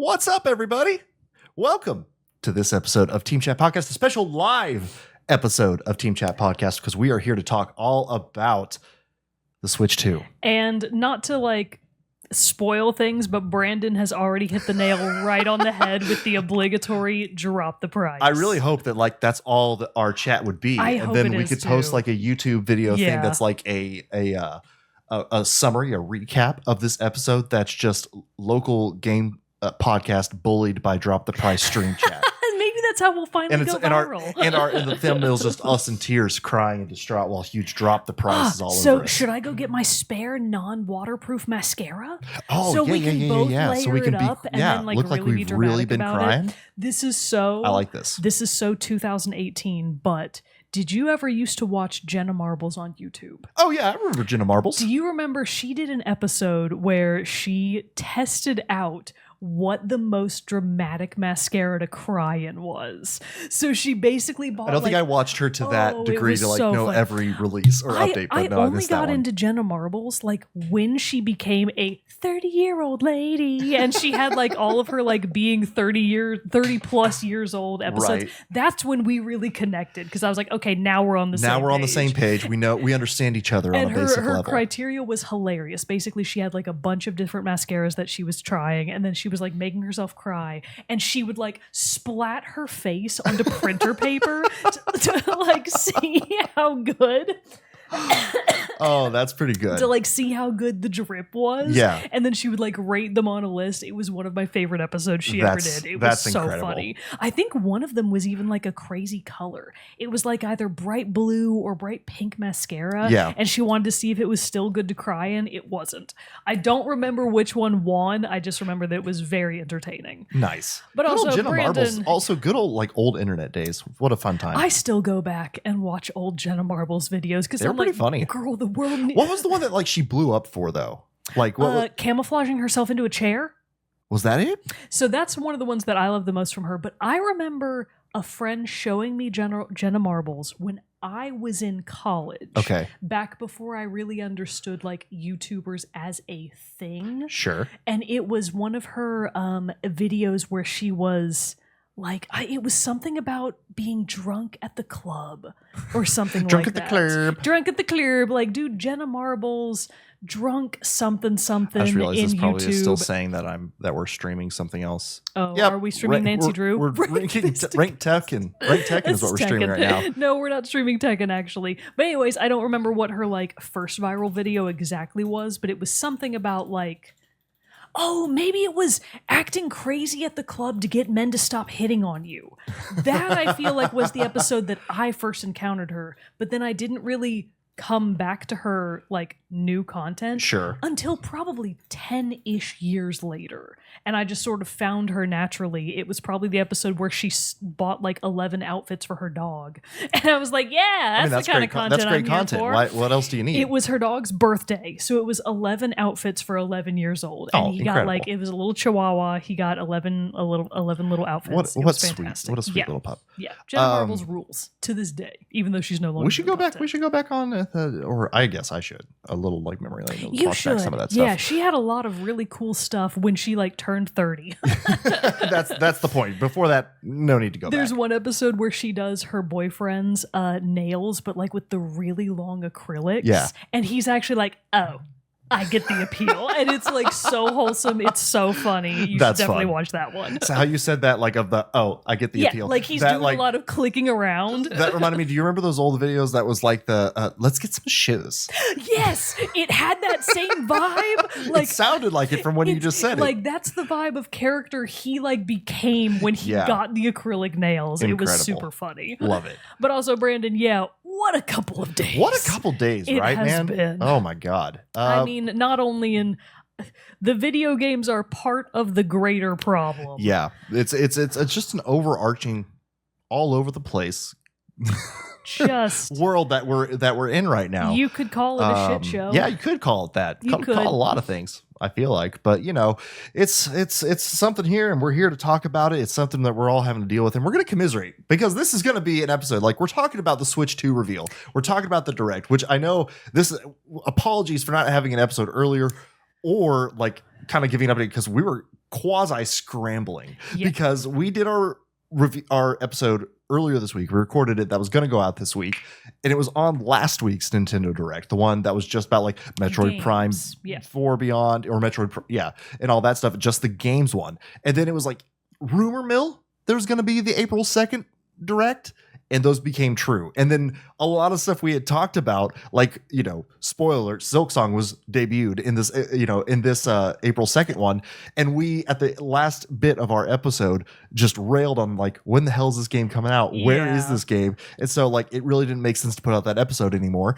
What's up, everybody? Welcome to this episode of Team Chat Podcast, a special live episode of Team Chat Podcast, because we are here to talk all about the Switch 2. And not to spoil things, but Brandon has already hit the nail right on the head with the obligatory drop the price. I really hope that that's all that our chat would be. And then we could post a YouTube video thing that's like a summary, a recap of this episode that's just local game podcast bullied by drop the price stream chat. Maybe that's how we'll finally go viral. And the thumbnail's just us in tears crying and distraught while huge drop the price is all over So us. should I go get my spare non-waterproof mascara? Oh, so we can both layer so we can it up and then look like really we've really been crying. It. This is so. I like this. This is so 2018. But did you ever used to watch Jenna Marbles on YouTube? Oh yeah, I remember Jenna Marbles. Do you remember she did an episode where she tested out what the most dramatic mascara to cry in was? So she basically bought. I don't think I watched her to that degree to know fun. Every release or update. But I no, only I got into Jenna Marbles when she became a 30-year-old lady, and she had all of her being 30 plus years old episodes. Right. That's when we really connected, because I was like, okay, now we're on the same page. Now we're on the same page. We understand each other on a basic level. And her criteria was hilarious. Basically, she had a bunch of different mascaras that she was trying, and then she was making herself cry, and she would splat her face onto printer paper to see how good. Oh, that's pretty good. To see how good the drip was. Yeah. And then she would rate them on a list. It was one of my favorite episodes she ever did. It was so incredible. Funny. I think one of them was even a crazy color. It was either bright blue or bright pink mascara. Yeah. And she wanted to see if it was still good to cry in. It wasn't. I don't remember which one won. I just remember that it was very entertaining. Nice. But good also old Jenna Brandon, Marbles, also good old internet days. What a fun time. I still go back and watch old Jenna Marbles videos because they're pretty funny. Girl, the world. What was the one that she blew up for though? Camouflaging herself into a chair. Was that it? So that's one of the ones that I love the most from her. But I remember a friend showing me Jenna Marbles when I was in college. Okay. Back before I really understood YouTubers as a thing. Sure. And it was one of her videos where she was it was something about being drunk at the club or something drunk like at that. the club. Drunk at the club. Dude, Jenna Marbles, drunk something I just realized this probably YouTube. is still saying that we're streaming something else. Oh, yep. Are we streaming Nancy Drew? We're ranking Tekken. Rank Tekken is what we're streaming right now. No, we're not streaming Tekken, actually. But anyways, I don't remember what her first viral video exactly was, but it was something about oh, maybe it was acting crazy at the club to get men to stop hitting on you. That, I feel was the episode that I first encountered her. But then I didn't really come back to her new content until probably 10-ish years later, and I just sort of found her naturally. It was probably the episode where she bought 11 outfits for her dog, and I was that's the kind of content that's great I'm content. here for. What else do you need? It was her dog's birthday, so it was 11 outfits for 11 years old, and he incredible. got it was a little chihuahua. He got 11 little outfits. It was fantastic. What a sweet little pup. Yeah, Jenna Marbles rules to this day, even though she's no longer. We should go back. We should go back on, or I guess I should a little memory lane. You watch should. Back some of that stuff. Yeah, she had a lot of really cool stuff when she turned 30. That's the point. Before that, no need to go There's back. one episode where she does her boyfriend's nails, but with the really long acrylics. Yeah. And he's actually oh, I get the appeal. And it's so wholesome. It's so funny. You should definitely watch that one. So how you said that of the, I get the appeal. He's doing a lot of clicking around. That reminded me, do you remember those old videos that was let's get some shoes? Yes, it had that same vibe. It sounded like it from when you just said it. That's the vibe of character he became when he got the acrylic nails. Incredible. It was super funny. Love it. But also, Brandon, what a couple of days. What a couple days, it right, has man? Been. Oh my God. I mean, not only in the video games are part of the greater problem. Yeah, it's just an overarching, all over the place, just world that we're in right now. You could call it a shit show. Yeah, you could call it that. You could call it a lot of things. I feel like, but it's something here, and we're here to talk about it. It's something that we're all having to deal with, and we're going to commiserate because this is going to be an episode. We're talking about the Switch 2 reveal. We're talking about the Direct, which I know this. Apologies for not having an episode earlier, or kind of giving an update because we were quasi scrambling because we did our episode earlier this week. We recorded it. That was going to go out this week. And it was on last week's Nintendo Direct, the one that was just about like Metroid Prime 4 Beyond or Metroid, and all that stuff. Just the games one. And then it was like rumor mill. There was going to be the April 2nd Direct. And those became true. And then a lot of stuff we had talked about, like, spoiler, Silksong was debuted in this, April 2nd one. And we, at the last bit of our episode, just railed on, like, when the hell is this game coming out? Yeah. Where is this game? And so, like, it really didn't make sense to put out that episode anymore.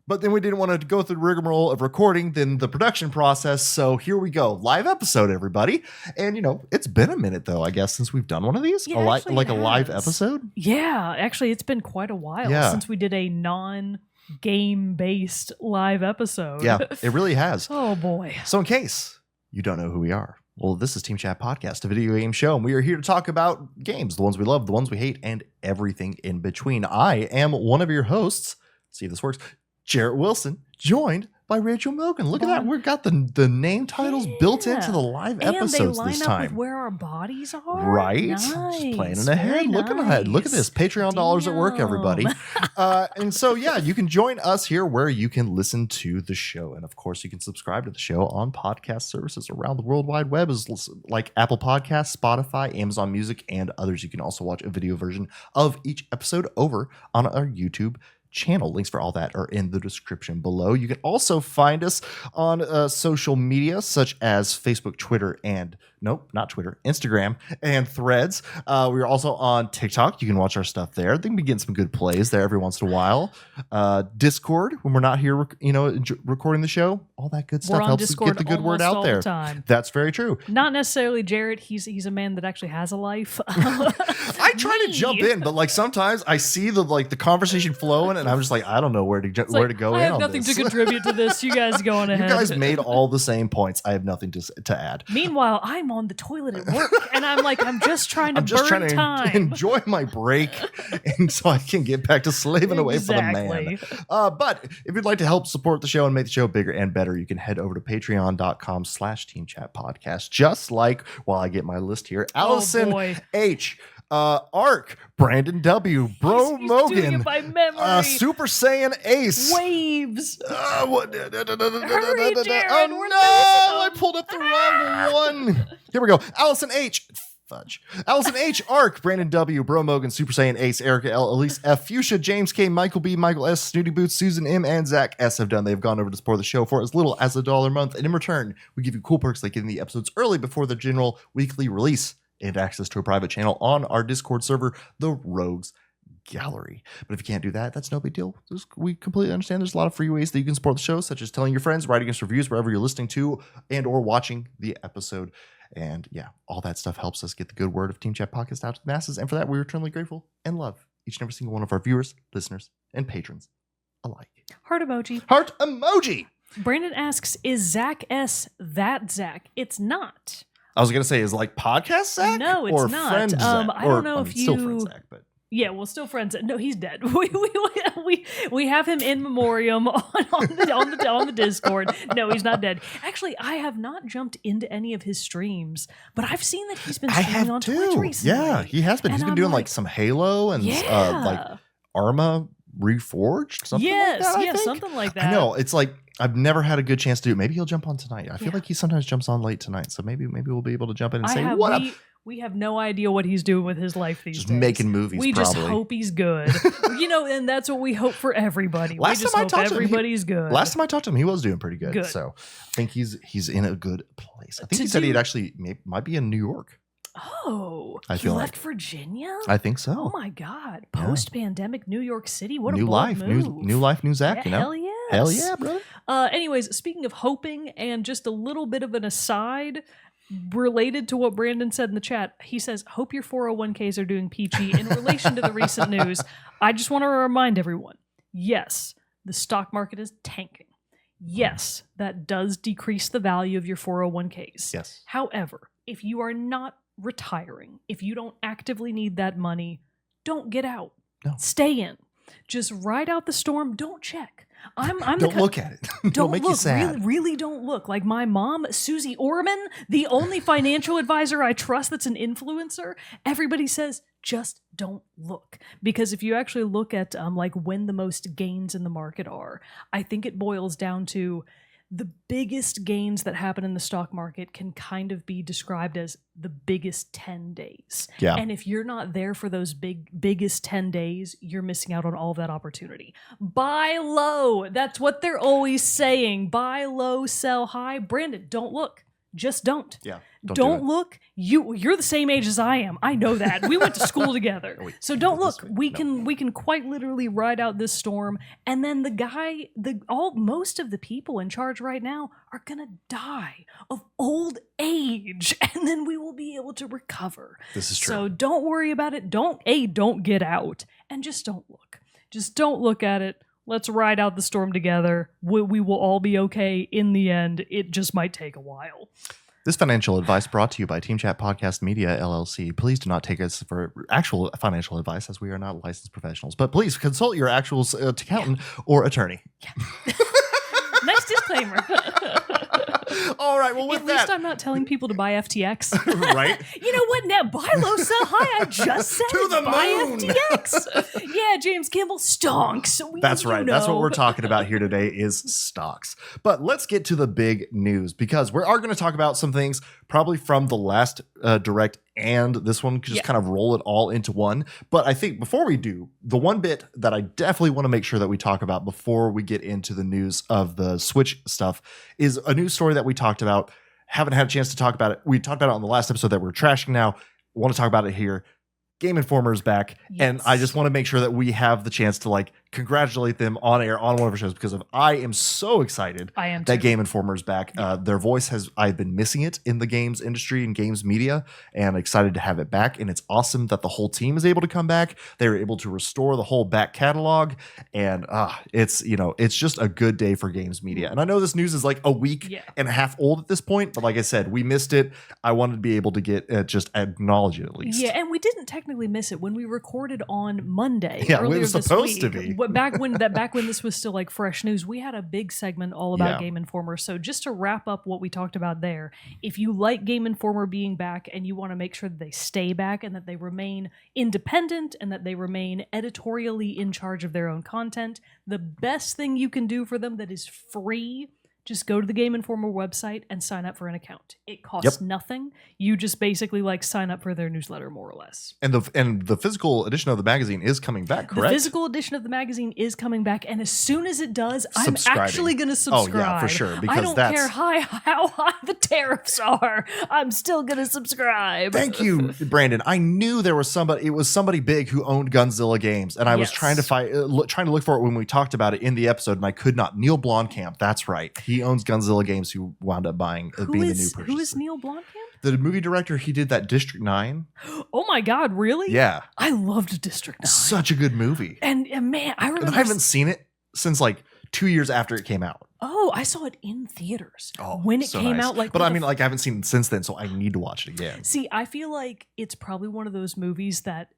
But then we didn't want to go through the rigmarole of recording, then the production process. So here we go. Live episode, everybody. And, it's been a minute, though, I guess, since we've done one of these. Yeah, a live episode. Yeah, actually, it's been quite a while since we did a non-game-based live episode. Yeah, it really has. Oh, boy. So in case you don't know who we are, well, this is Team Chat Podcast, a video game show, and we are here to talk about games, the ones we love, the ones we hate, and everything in between. I am one of your hosts. Let's see if this works. Jarrett Wilson, joined by Rachel Mogan. Look at that. We've got the name titles built into the live episodes this time. And they line up with where our bodies are. Right. Nice. Just planning ahead. Looking ahead. Look at this. Patreon dollars at work, everybody. And so, you can join us here where you can listen to the show. And, of course, you can subscribe to the show on podcast services around the World Wide Web, like Apple Podcasts, Spotify, Amazon Music, and others. You can also watch a video version of each episode over on our YouTube channel. Links for all that are in the description below. You can also find us on social media such as Facebook, Twitter, and Instagram and Threads. We're also on TikTok. You can watch our stuff there. They can be getting some good plays there every once in a while. Discord, when we're not here, recording the show, all that good stuff helps us get the good word out there. That's very true. Not necessarily Jarrett. He's a man that actually has a life. I try to jump in, but like sometimes I see the conversation flowing, and I'm just like, I don't know where to go. I have nothing to contribute to this. You guys go on ahead. You guys made all the same points. I have nothing to add. Meanwhile, I'm on the toilet at work, and I'm just trying to burn time. Enjoy my break, and so I can get back to slaving away for the man. But if you'd like to help support the show and make the show bigger and better, you can head over to patreon.com/teamchatpodcast. Just like, while I get my list here, Allison H., Ark, Brandon W., Bro he's Mogan, doing it by memory. Super Saiyan Ace, Waves. Hurry, Jared, oh no! I pulled up the wrong one. Here we go. Allison H., Ark, Brandon W., Bro Mogan, Super Saiyan Ace, Erica L., Elise F., Fuchsia, James K., Michael B., Michael S., Snooty Boots, Susan M., and Zach S. have done. They've gone over to support the show for as little as $1 a month, and in return, we give you cool perks like getting the episodes early before the general weekly release and access to a private channel on our Discord server, the Rogues Gallery. But if you can't do that, that's no big deal. We completely understand there's a lot of free ways that you can support the show, such as telling your friends, writing us reviews wherever you're listening to and or watching the episode. And all that stuff helps us get the good word of Team Chat Podcast out to the masses. And for that, we're eternally grateful and love each and every single one of our viewers, listeners, and patrons alike. Heart emoji. Heart emoji. Brandon asks, is Zach S. that Zach? It's not. I was going to say, is like podcast Zach? No, it's not. Friend Zach? I don't know if you... Still friend Zach, but... Yeah, well, still friends. No, he's dead. We have him in memoriam on the Discord. No, he's not dead. Actually, I have not jumped into any of his streams, but I've seen that he's been streaming on Twitch recently. Yeah, he has been. He's been doing like some Halo and like Arma Reforged, something like that. Yeah, something like that. I know. It's like I've never had a good chance to do it. Maybe he'll jump on tonight. I feel like he sometimes jumps on late tonight, so maybe we'll be able to jump in and say what up. We have no idea what he's doing with his life these days. Just making movies, we just hope he's good. And that's what we hope for everybody. Last time I talked to him, everybody's good. Last time I talked to him, he was doing pretty good. So I think he's in a good place. I think he said he'd actually might be in New York. Oh, he left Virginia? I think so. Oh my God. Post-pandemic New York City. What new a life. Move. New life, new Zach, Hell yeah. Hell yeah, brother. Anyways, speaking of hoping and just a little bit of an aside related to what Brandon said in the chat, he says, hope your 401ks are doing peachy. In relation to the recent news, I just want to remind everyone, yes, the stock market is tanking. Yes, that does decrease the value of your 401ks. Yes. However, if you are not retiring, if you don't actively need that money, don't get out. No. Stay in. Just ride out the storm. Don't check. Don't look at it. It'll make you sad. Really don't look. Like my mom, Susie Orman, the only financial advisor I trust that's an influencer, everybody says, just don't look. Because if you actually look at like when the most gains in the market are, I think it boils down to the biggest gains that happen in the stock market can kind of be described as the biggest 10 days. Yeah. And if you're not there for those biggest 10 days, you're missing out on all of that opportunity. Buy low. That's what they're always saying. Buy low, sell high. Brandon, don't look. Just don't. Yeah. Don't look. You're the same age as I am. I know that. We went to school together. So don't look. We can quite literally ride out this storm, and then most of the people in charge right now are gonna die of old age, and then we will be able to recover. This is true. So don't worry about it. Don't get out, and just don't look. Just don't look at it. Let's ride out the storm together. We will all be okay in the end. It just might take a while. This financial advice brought to you by Team Chat Podcast Media, LLC. Please do not take us for actual financial advice, as we are not licensed professionals. But please consult your actual accountant or attorney. Yeah. Nice disclaimer. All right, well, with At least I'm not telling people to buy FTX. Right? You know what? Now, buy low, sell high. I just said to the buy moon. FTX. Yeah, James Campbell stonks. That's right. That's what we're talking about here today is stocks. But let's get to the big news, because we are going to talk about some things probably from the last direct and this one, just kind of roll it all into one. But I think before we do, the one bit that I definitely want to make sure that we talk about before we get into the news of the Switch stuff is a news story that we talked about. Haven't had a chance to talk about it. We talked about it on the last episode that we're trashing now. Want to talk about it here. Game Informer is back, and I just want to make sure that we have the chance to like congratulate them on air on one of our shows, because I am so excited that Game Informer is back. Their voice I've been missing it in the games industry and games media, and excited to have it back. And it's awesome that the whole team is able to come back. They were able to restore the whole back catalog, and it's just a good day for games media. And I know this news is like a week and a half old at this point, but like I said, we missed it. I wanted to be able to get just acknowledge it at least. Yeah, and we didn't technically miss it when we recorded on Monday. Yeah, we were supposed to be. Back when this was still like fresh news, we had a big segment all about Game Informer. So just to wrap up what we talked about there, if you like Game Informer being back and you want to make sure that they stay back and that they remain independent and that they remain editorially in charge of their own content, the best thing you can do for them that is free, just go to the Game Informer website and sign up for an account. It costs nothing. You just basically like sign up for their newsletter, more or less. And the physical edition of the magazine is coming back, correct? The physical edition of the magazine is coming back, and as soon as it does, I'm actually going to subscribe. Oh yeah, for sure. Because I don't care how high the tariffs are. I'm still going to subscribe. Thank you, Brandon. I knew there was somebody. It was somebody big who owned Gunzilla Games, and I was trying to look for it when we talked about it in the episode, and I could not. Neil Blomkamp. That's right. He owns Gunzilla Games, who wound up being the new purchaser. Who is Neil Blomkamp? The movie director. He did that District 9. Oh my God, really? Yeah. I loved District 9. Such a good movie. And man, I remember. I haven't seen it since like 2 years after it came out. Oh, I saw it in theaters when it came out. But I mean, I haven't seen it since then, so I need to watch it again. See, I feel like it's probably one of those movies that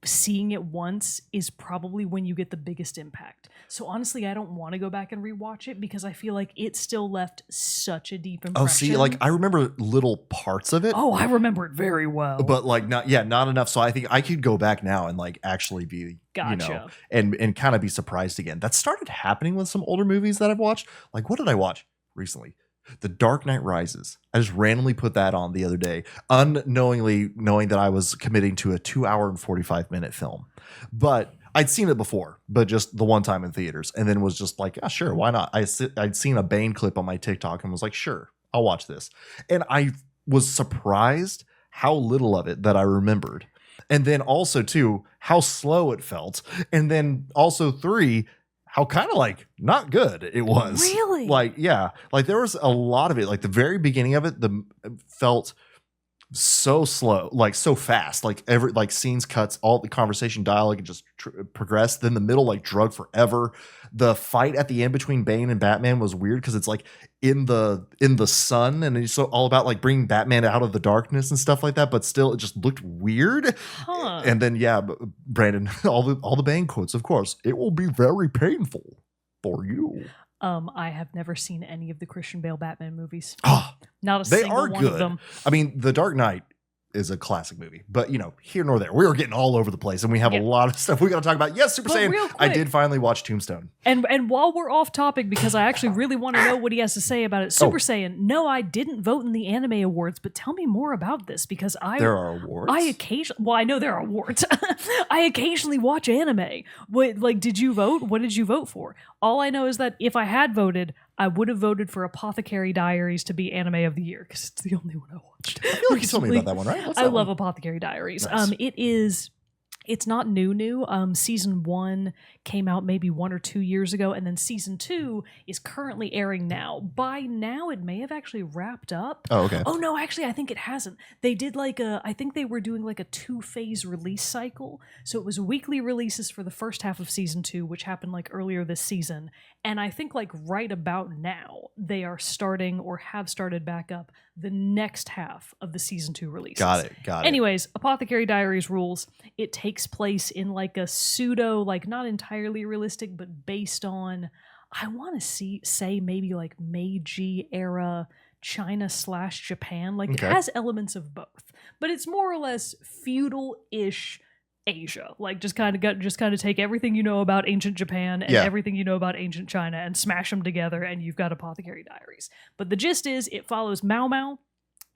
seeing it once is probably when you get the biggest impact. So honestly, I don't want to go back and rewatch it because I feel like it still left such a deep impression. Oh, see, like I remember little parts of it. Oh, I remember it very well. But like not enough. So I think I could go back now and like actually be and kind of be surprised again. That started happening with some older movies that I've watched. Like what did I watch recently? The Dark Knight Rises. I just randomly put that on the other day, unknowingly knowing that I was committing to a 2 hour and 45-minute film. But I'd seen it before, but just the one time in theaters, and then was just like, sure, why not? I'd seen a Bane clip on my TikTok and was like, sure, I'll watch this. And I was surprised how little of it that I remembered. And then also, too, how slow it felt. And then also, 3, how kind of like not good it was. Really? Like, yeah. Like there was a lot of it. Like the very beginning of it, felt so slow, like so fast. Like every scenes cuts, all the conversation dialogue just progressed. Then the middle like drug forever. The fight at the end between Bane and Batman was weird because it's like in the sun, and it's so all about like bringing Batman out of the darkness and stuff like that. But still, it just looked weird. And then Brandon, all the Bane quotes, of course. It will be very painful. for you? I have never seen any of the Christian Bale Batman movies. Oh, Not a they single are one good. of them. I mean, The Dark Knight is a classic movie, but here nor there. We are getting all over the place, and we have a lot of stuff we got to talk about. Yes, Super Saiyan. I did finally watch Tombstone. And while we're off topic, because I actually really want to know what he has to say about it, Super Saiyan. No, I didn't vote in the anime awards, but tell me more about this because there are awards. I know there are awards. I occasionally watch anime. Did you vote? What did you vote for? All I know is that if I had voted, I would have voted for Apothecary Diaries to be Anime of the Year because it's the only one I watched. I feel like you told me about that one, right? I love Apothecary Diaries. Nice. It's not new. Season 1 came out maybe 1 or 2 years ago, and then season 2 is currently airing now. By now, it may have actually wrapped up. Oh, okay. Oh, no, actually, I think it hasn't. They did I think they were doing like a 2-phase release cycle. So it was weekly releases for the first half of season 2, which happened like earlier this season. And I think like right about now, they are starting or have started back up the next half of the season 2 releases. Got it. Anyways, Apothecary Diaries rules. It takes place in like a pseudo, like not entirely realistic, but based on, I want to say maybe like Meiji era China/Japan. Like it has elements of both, but it's more or less feudal-ish Asia. Like just kind of take everything you know about ancient Japan and everything you know about ancient China and smash them together, and you've got Apothecary Diaries. But the gist is, it follows Mao Mao.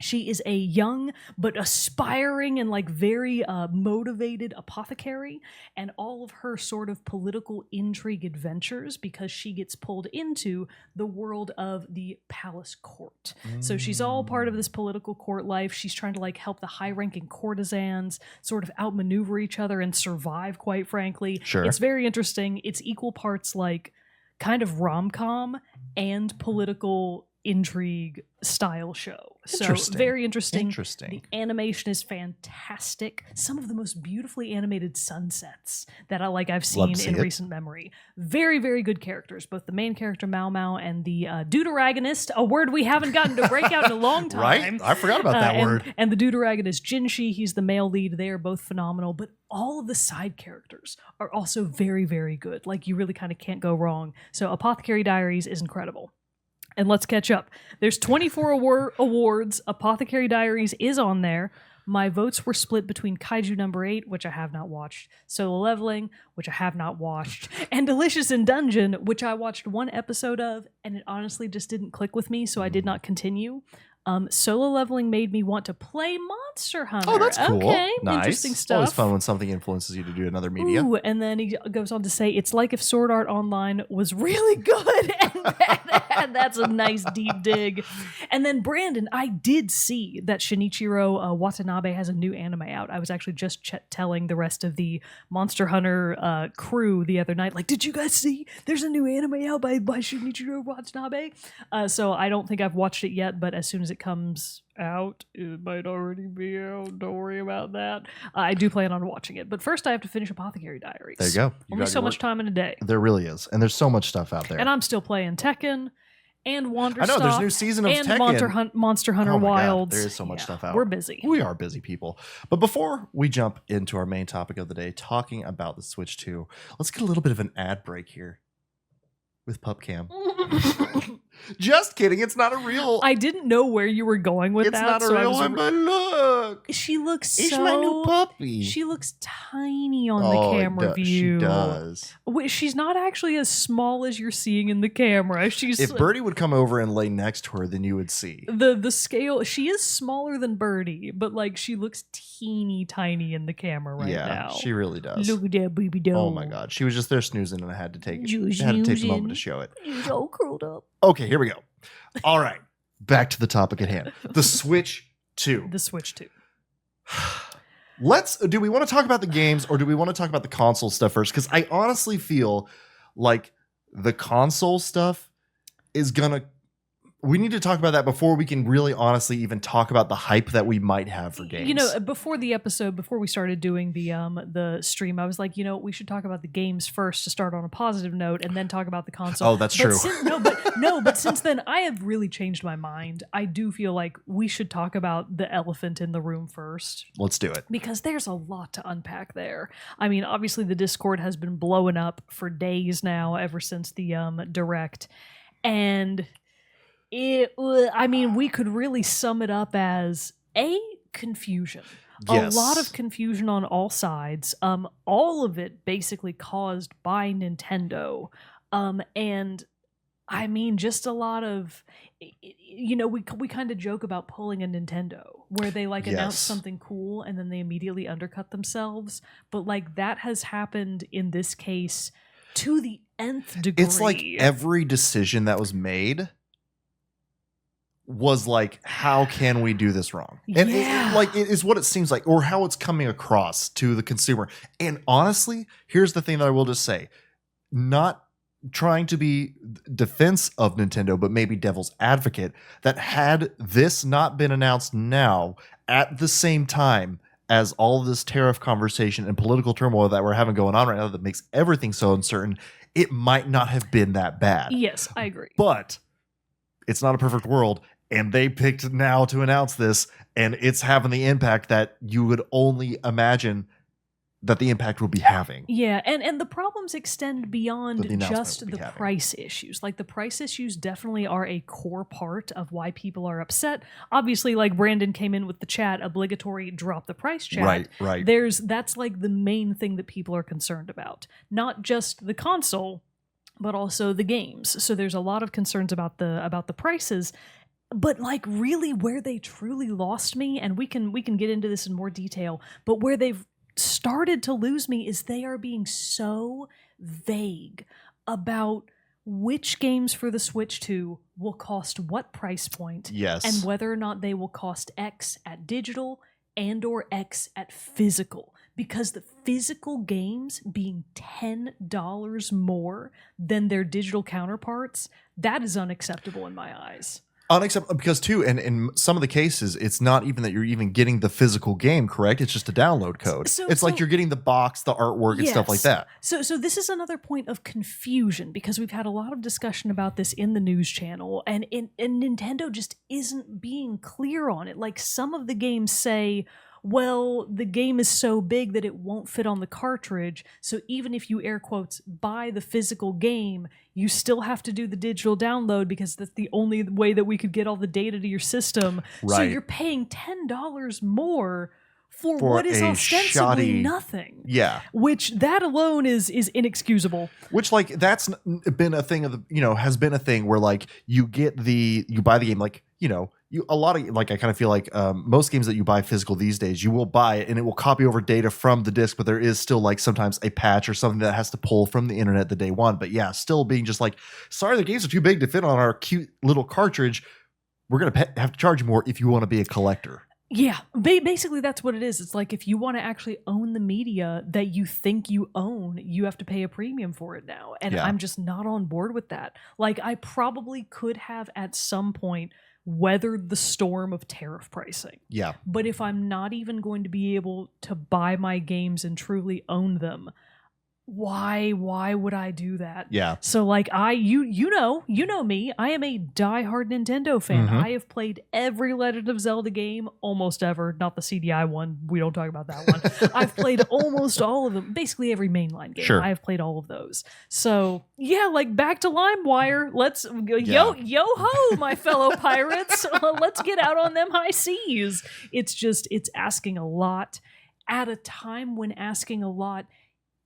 She is a young but aspiring and like very motivated apothecary, and all of her sort of political intrigue adventures because she gets pulled into the world of the palace court. So she's all part of this political court life. She's trying to like help the high-ranking courtesans sort of outmaneuver each other and survive, quite frankly. Sure. It's very interesting. It's equal parts like kind of rom-com and political intrigue style show. So very interesting. The animation is fantastic. Some of the most beautifully animated sunsets that I've seen in recent memory. Very, very good characters. Both the main character Mao Mao and the deuteragonist, a word we haven't gotten to break out in a long time. Right? I forgot about that word. And the deuteragonist Jinshi, he's the male lead. They are both phenomenal, but all of the side characters are also very, very good. Like you really kind of can't go wrong. So Apothecary Diaries is incredible. And let's catch up. There's 24 awards. Apothecary Diaries is on there. My votes were split between Kaiju Number 8, which I have not watched, Solo Leveling, which I have not watched, and Delicious in Dungeon, which I watched one episode of, and it honestly just didn't click with me, so I did not continue. Solo Leveling made me want to play Monster Hunter. Oh, that's cool. Okay, nice. Interesting stuff. Always fun when something influences you to do another media. Ooh, and then he goes on to say, it's like if Sword Art Online was really good. And that's a nice deep dig. And then Brandon, I did see that Shinichiro Watanabe has a new anime out. I was actually just telling the rest of the Monster Hunter crew the other night, like, did you guys see? There's a new anime out by Shinichiro Watanabe. So I don't think I've watched it yet, but as soon as it comes out, it might already be out. Don't worry about that. I do plan on watching it, but first I have to finish Apothecary Diaries. There you go. Only so much time in a day. There really is, and there's so much stuff out there. And I'm still playing Tekken and Wanderstop. I know there's a new season of and Tekken. Monster Hunter Wilds. There is so much stuff out. We're busy. We are busy people. But before we jump into our main topic of the day, talking about the Switch 2, let's get a little bit of an ad break here with PubCam. Just kidding. It's not a real. I didn't know where you were going with that. It's not a real one, but look. She looks It's my new puppy. She looks tiny on the camera view. She does. She's not actually as small as you're seeing in the camera. If Birdie would come over and lay next to her, then you would see. The scale, she is smaller than Birdie, but like she looks teeny tiny in the camera now. Yeah, she really does. Look at that baby doll. Oh my God. She was just there snoozing and I had to take the moment to show it. She's all curled up. Okay, here we go. All right. Back to the topic at hand. The Switch 2. The Switch 2. Do we want to talk about the games or do we want to talk about the console stuff first? Because I honestly feel like the console stuff is gonna We need to talk about that before we can really honestly even talk about the hype that we might have for games. You know, before we started doing the stream, I was like, you know, we should talk about the games first to start on a positive note, and then talk about the console. Oh, that's true. But since then, I have really changed my mind. I do feel like we should talk about the elephant in the room first. Let's do it. Because there's a lot to unpack there. I mean, obviously the Discord has been blowing up for days now, ever since the Direct, and we could really sum it up as confusion. Yes. A lot of confusion on all sides. All of it basically caused by Nintendo. And I mean, just a lot of, you know, we kind of joke about pulling a Nintendo, where they like announce something cool and then they immediately undercut themselves. But like that has happened in this case to the nth degree. It's like every decision that was made was like, how can we do this wrong? And it is what it seems like, or how it's coming across to the consumer. And honestly, here's the thing that I will just say, not trying to be defense of Nintendo, but maybe devil's advocate, that had this not been announced now at the same time as all of this tariff conversation and political turmoil that we're having going on right now that makes everything so uncertain, it might not have been that bad. Yes, I agree. But it's not a perfect world, and they picked now to announce this, and it's having the impact that you would only imagine that the impact will be having. Yeah, and the problems extend beyond just the price issues. Like the price issues definitely are a core part of why people are upset. Obviously, like Brandon came in with the chat, obligatory drop the price chat. Right. That's like the main thing that people are concerned about. Not just the console, but also the games. So there's a lot of concerns about the prices. But like really where they truly lost me, and we can get into this in more detail, but where they've started to lose me is they are being so vague about which games for the Switch 2 will cost what price point, and whether or not they will cost X at digital and or X at physical. Because the physical games being $10 more than their digital counterparts, that is unacceptable in my eyes. Unacceptable, because too, and in some of the cases, it's not even that you're even getting the physical game, correct? It's just a download code. It's like you're getting the box, the artwork, and stuff like that. So this is another point of confusion, because we've had a lot of discussion about this in the news channel, and Nintendo just isn't being clear on it. Like some of the games say, well, the game is so big that it won't fit on the cartridge, so even if you air quotes buy the physical game, you still have to do the digital download because that's the only way that we could get all the data to your system. Right. So you're paying $10 more for what is ostensibly nothing. Yeah. Which that alone is inexcusable. Which like that's been a thing of the, has been a thing where like you buy the game, like, a lot of, like, I kind of feel like most games that you buy physical these days, you will buy it and it will copy over data from the disc, but there is still like sometimes a patch or something that has to pull from the internet the day one. But yeah, still being just like, sorry, the games are too big to fit on our cute little cartridge. We're going to have to charge you more if you want to be a collector. Yeah, basically that's what it is. It's like if you want to actually own the media that you think you own, you have to pay a premium for it now. And I'm just not on board with that. Like I probably could have at some point weathered the storm of tariff pricing. Yeah. But if I'm not even going to be able to buy my games and truly own them, why would I do that? Yeah. So like you know me, I am a diehard Nintendo fan. Mm-hmm. I have played every Legend of Zelda game almost ever, not the CDI one. We don't talk about that one. I've played almost all of them, basically every mainline game. Sure. I have played all of those. So yeah, like back to LimeWire. Let's yo ho, my fellow pirates. Let's get out on them high seas. It's asking a lot at a time when asking a lot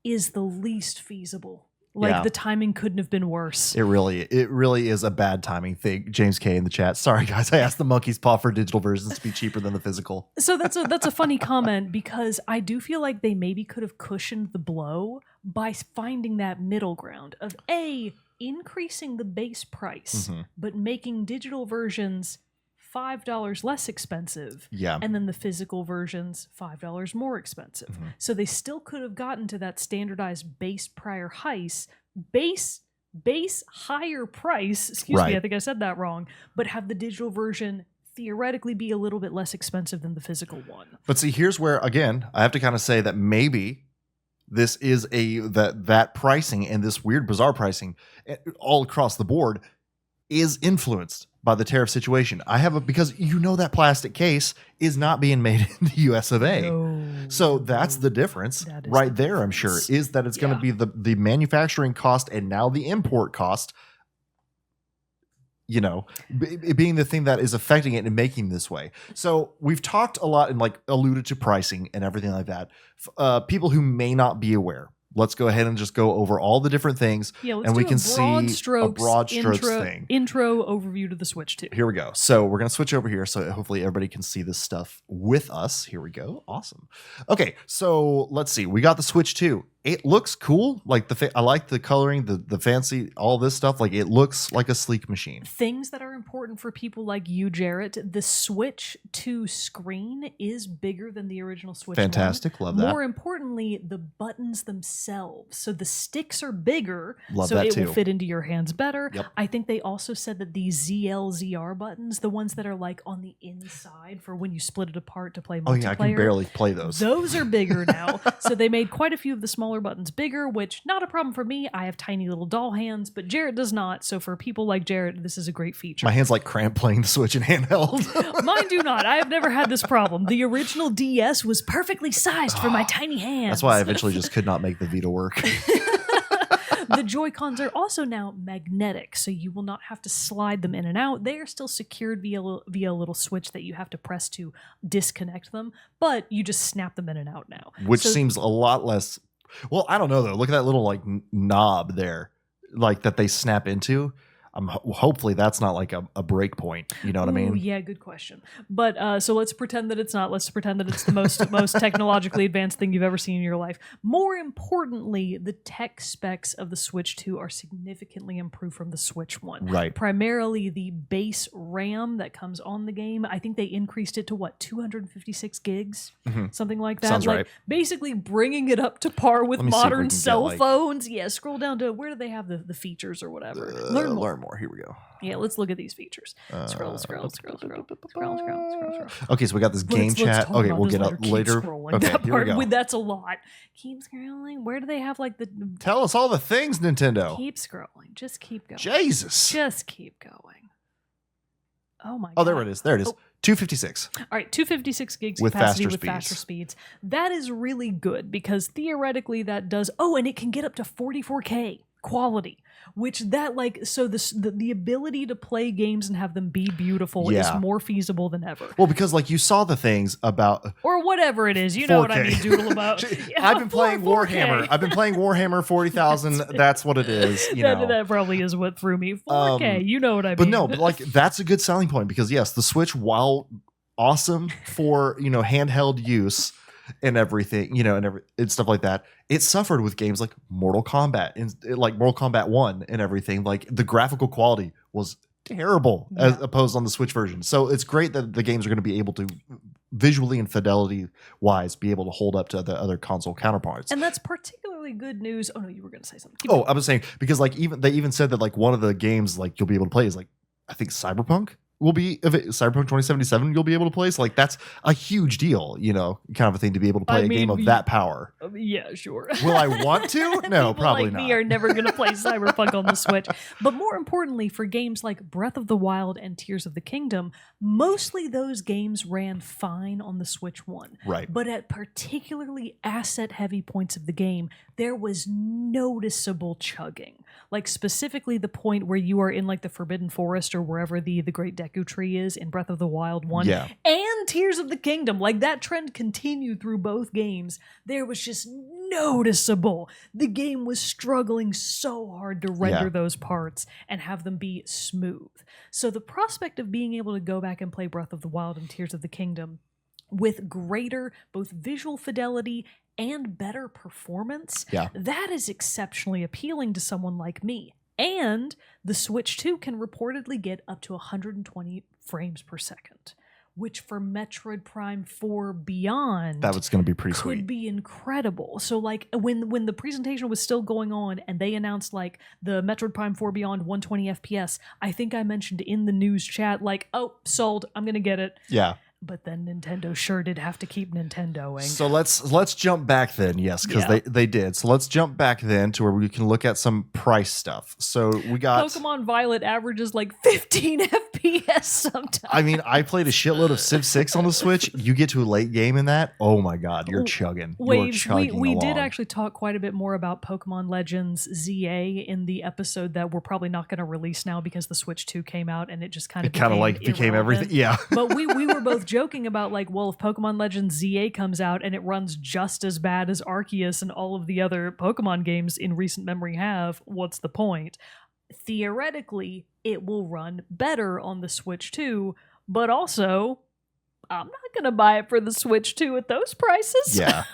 is the least feasible. Like the timing couldn't have been worse. It really is a bad timing thing. James K in the chat. Sorry guys, I asked the monkey's paw for digital versions to be cheaper than the physical. So that's a funny comment, because I do feel like they maybe could have cushioned the blow by finding that middle ground of increasing the base price, but making digital versions $5 less expensive, and then the physical versions $5 more expensive. So they still could have gotten to that standardized base base higher price, excuse Right. me, I think I said that wrong, but have the digital version theoretically be a little bit less expensive than the physical one. But see, here's where, again, I have to kind of say that maybe this is that pricing and this weird, bizarre pricing all across the board is influenced by the tariff situation. Because that plastic case is not being made in the US of A. No. So that's the difference right there, I'm sure, is that it's going to be the manufacturing cost and now the import cost, being the thing that is affecting it and making this way. So we've talked a lot and alluded to pricing and everything like that. People who may not be aware, let's go ahead and just go over all the different things, and we can see a broad strokes thing. Intro overview to the Switch 2. Here we go. So we're going to switch over here so hopefully everybody can see this stuff with us. Here we go. Awesome. Okay, so let's see. We got the Switch 2. It looks cool. I like the coloring, the fancy, all this stuff. It looks like a sleek machine. Things that are important for people like you, Jarrett. The Switch 2 screen is bigger than the original Switch Fantastic. 1. Love that. More importantly, the buttons themselves. So the sticks are bigger. Love so that it too. will fit into your hands better. Yep. I think they also said that the ZLZR buttons, the ones that are on the inside for when you split it apart to play multiplayer. Oh yeah, I can barely play those. Those are bigger now. So they made quite a few of the smaller buttons bigger, which not a problem for me. I have tiny little doll hands, but Jarrett does not. So for people like Jarrett, this is a great feature. My hands cramp playing the Switch in handheld. Mine do not. I have never had this problem. The original DS was perfectly sized for my tiny hands. That's why I eventually just could not make the Vita work. The Joy-Cons are also now magnetic, so you will not have to slide them in and out. They are still secured via a little switch that you have to press to disconnect them, but you just snap them in and out now. Which seems a lot less... Well, I don't know, though. Look at that little knob there that they snap into. Hopefully that's not a break point. You know what I mean? Yeah, good question. But so let's pretend that it's not. Let's pretend that it's the most technologically advanced thing you've ever seen in your life. More importantly, the tech specs of the Switch 2 are significantly improved from the Switch 1. Right. Primarily the base RAM that comes on the game. I think they increased it to 256 gigs? Mm-hmm. Something like that. Sounds right. Basically bringing it up to par with modern cell phones. Yeah, scroll down to where do they have the features or whatever. Learn more. Here we go. Yeah, let's look at these features. Scroll. Okay, so we got this game chat. Okay, we'll get up later. Okay, here we go. That's a lot. Keep scrolling. Where do they have the... Tell us all the things, Nintendo. Keep scrolling. Just keep going. Jesus. Just keep going. Oh my God. Oh, there it is. There it is. 256. All right, 256 gigs with capacity with faster speeds. That is really good because theoretically that does... Oh, and it can get up to 44K quality. Which the ability to play games and have them be beautiful is more feasible than ever. Well, because you saw the things about or whatever it is, you 4K. Know what I mean, doodle about. I've been playing Warhammer. I've been playing Warhammer 40,000. That's what it is. That probably is what threw me. 4K, you know what I mean. But no, that's a good selling point because yes, the Switch, while awesome for handheld use. And everything, and stuff like that. It suffered with games like Mortal Kombat and Mortal Kombat 1 and everything. The graphical quality was terrible as opposed on the Switch version. So it's great that the games are going to be able to visually and fidelity wise be able to hold up to the other console counterparts. And that's particularly good news. Oh no, you were going to say something. I was saying because they even said that one of the games you'll be able to play is I think Cyberpunk. Will be Cyberpunk 2077 you'll be able to play. So that's a huge deal, kind of a thing to be able to play a game of that power. Yeah, sure. Will I want to? No, probably not. Me are never going to play Cyberpunk on the Switch. But more importantly, for games like Breath of the Wild and Tears of the Kingdom, mostly those games ran fine on the Switch 1. Right. But at particularly asset-heavy points of the game, there was noticeable chugging. Specifically the point where you are in the Forbidden Forest or wherever the Great Deku Tree is in Breath of the Wild 1 and Tears of the Kingdom. That trend continued through both games. There was just noticeable. The game was struggling so hard to render those parts and have them be smooth. So the prospect of being able to go back and play Breath of the Wild and Tears of the Kingdom with greater both visual fidelity and better performance, that is exceptionally appealing to someone like me. And the Switch 2 can reportedly get up to 120 frames per second, which for Metroid Prime 4 Beyond, that was going to be pretty could sweet. be incredible. So like when the presentation was still going on and they announced like the Metroid Prime 4 Beyond 120 FPS, I think I mentioned in the news chat like, oh, sold, I'm going to get it. Yeah. But then Nintendo sure did have to keep Nintendoing. So let's jump back then, yes, because they did. So let's jump back then to where we can look at some price stuff. So we got Pokemon Violet averages like 15 FPS sometimes. I mean, I played a shitload of Civ 6 on the Switch. You get to a late game in that, oh my god, you're chugging. Waves, we did actually talk quite a bit more about Pokemon Legends ZA in the episode that we're probably not going to release now because the Switch 2 came out and it just kind of became everything. Yeah. But we were both joking about like, well, if Pokemon Legends ZA comes out and it runs just as bad as Arceus and all of the other Pokemon games in recent memory have, what's the point? Theoretically, it will run better on the Switch 2, but also I'm not going to buy it for the Switch 2 at those prices. Yeah.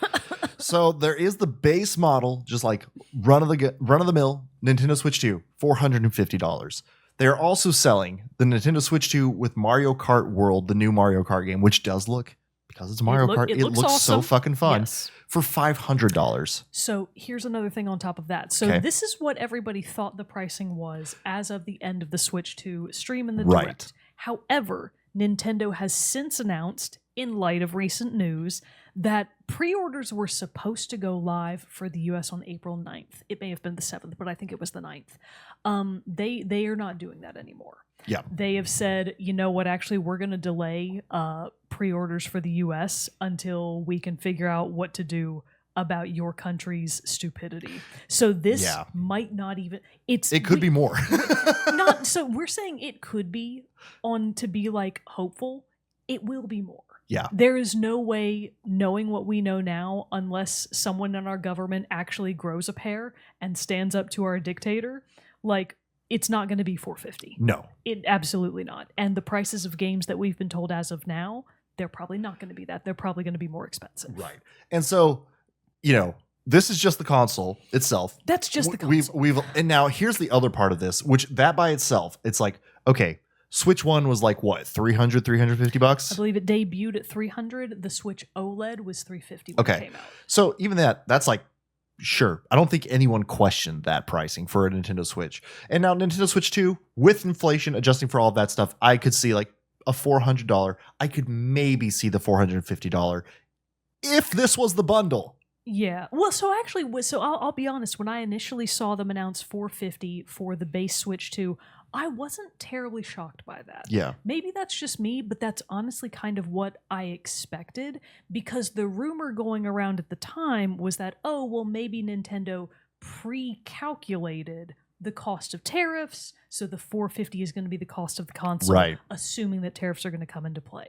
So there is the base model, just like run of the mill Nintendo Switch 2, $450. They're also selling the Nintendo Switch 2 with Mario Kart World, the new Mario Kart game, which does look, because it's Mario Kart, it looks awesome. So fucking fun, for $500. So here's another thing on top of that. So this is what everybody thought the pricing was as of the end of the Switch 2 stream in the Direct. However, Nintendo has since announced, in light of recent news, that pre-orders were supposed to go live for the US on April 9th. It may have been the 7th, but I think it was the 9th. They are not doing that anymore. Yeah. They have said, you know what, actually, we're going to delay pre-orders for the US until we can figure out what to do about your country's stupidity. So this might not even... It could be more. So we're saying it could be on to be like hopeful. It will be more. Yeah. There is no way, knowing what we know now, unless someone in our government actually grows a pair and stands up to our dictator, like, it's not going to be $450. No. It absolutely not. And the prices of games that we've been told as of now, they're probably not going to be that. They're probably going to be more expensive. Right. And so, you know, this is just the console itself. That's just the console. And now here's the other part of this, which that by itself, it's like, okay, Switch 1 was like what, $350? I believe it debuted at $300. The Switch OLED was $350 when it came out. So even that's like, sure. I don't think anyone questioned that pricing for a Nintendo Switch. And now Nintendo Switch 2, with inflation, adjusting for all of that stuff, I could see like a $400. I could maybe see the $450 if this was the bundle. Yeah. Well, so actually, I'll be honest. When I initially saw them announce $450 for the base Switch 2, I wasn't terribly shocked by that. Yeah. Maybe that's just me, but that's honestly kind of what I expected, because the rumor going around at the time was that, oh, well, maybe Nintendo pre-calculated the cost of tariffs, so the $450 is going to be the cost of the console, assuming that tariffs are going to come into play.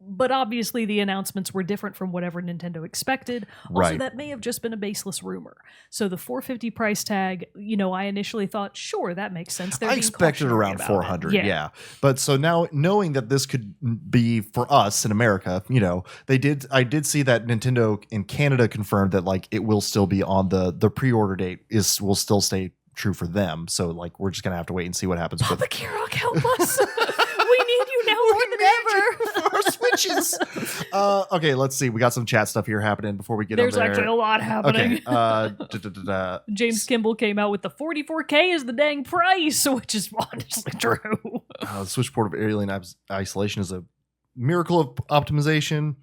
But obviously the announcements were different from whatever Nintendo expected. Also, that may have just been a baseless rumor. So the $450 price tag, you know, I initially thought, sure, that makes sense. I expected around $400, yeah. But so now, knowing that this could be for us in America, you know, I did see that Nintendo in Canada confirmed that like it will still be on the pre-order date will still stay true for them. So like we're just gonna have to wait and see what happens. Papa Kirok, help us! We need you now more than ever. For our Switches. Okay, let's see. We got some chat stuff here happening before we get There's on there. There's actually a lot happening. Okay. James Kimball came out with the 44K is the dang price, which is honestly true. The Switch port of Alien Isolation is a miracle of optimization.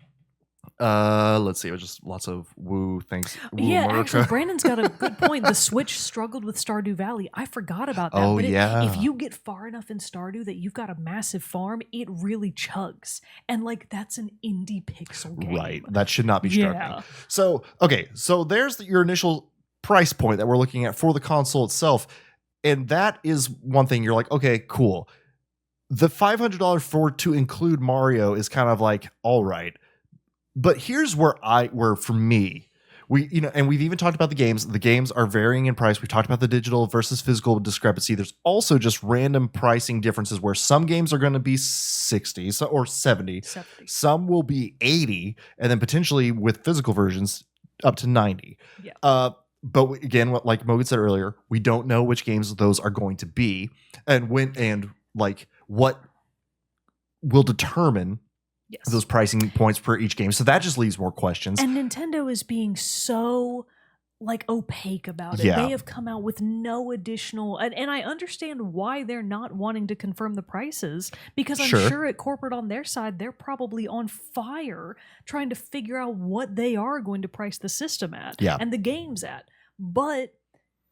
Let's see. It was just lots of woo. Thanks. Woo, yeah, America. Actually, Brandon's got a good point. The Switch struggled with Stardew Valley. I forgot about that. Oh, but yeah. If you get far enough in Stardew that you've got a massive farm, it really chugs. And like that's an indie pixel game. Right. That should not be struggling. So, okay. So there's your initial price point that we're looking at for the console itself. And that is one thing you're like, okay, cool. The $500 to include Mario is kind of like, all right. But here's where for me, and we've even talked about the games. The games are varying in price. We've talked about the digital versus physical discrepancy. There's also just random pricing differences where some games are going to be 60 or 70. Some will be 80, and then potentially with physical versions up to 90. Yeah. But again, like Mogan said earlier, we don't know which games those are going to be, and when and like what will determine those pricing points per each game. So that just leaves more questions. And Nintendo is being so like opaque about it. They have come out with no additional, and I understand why they're not wanting to confirm the prices, because I'm sure at corporate on their side, they're probably on fire trying to figure out what they are going to price the system at and the games at. But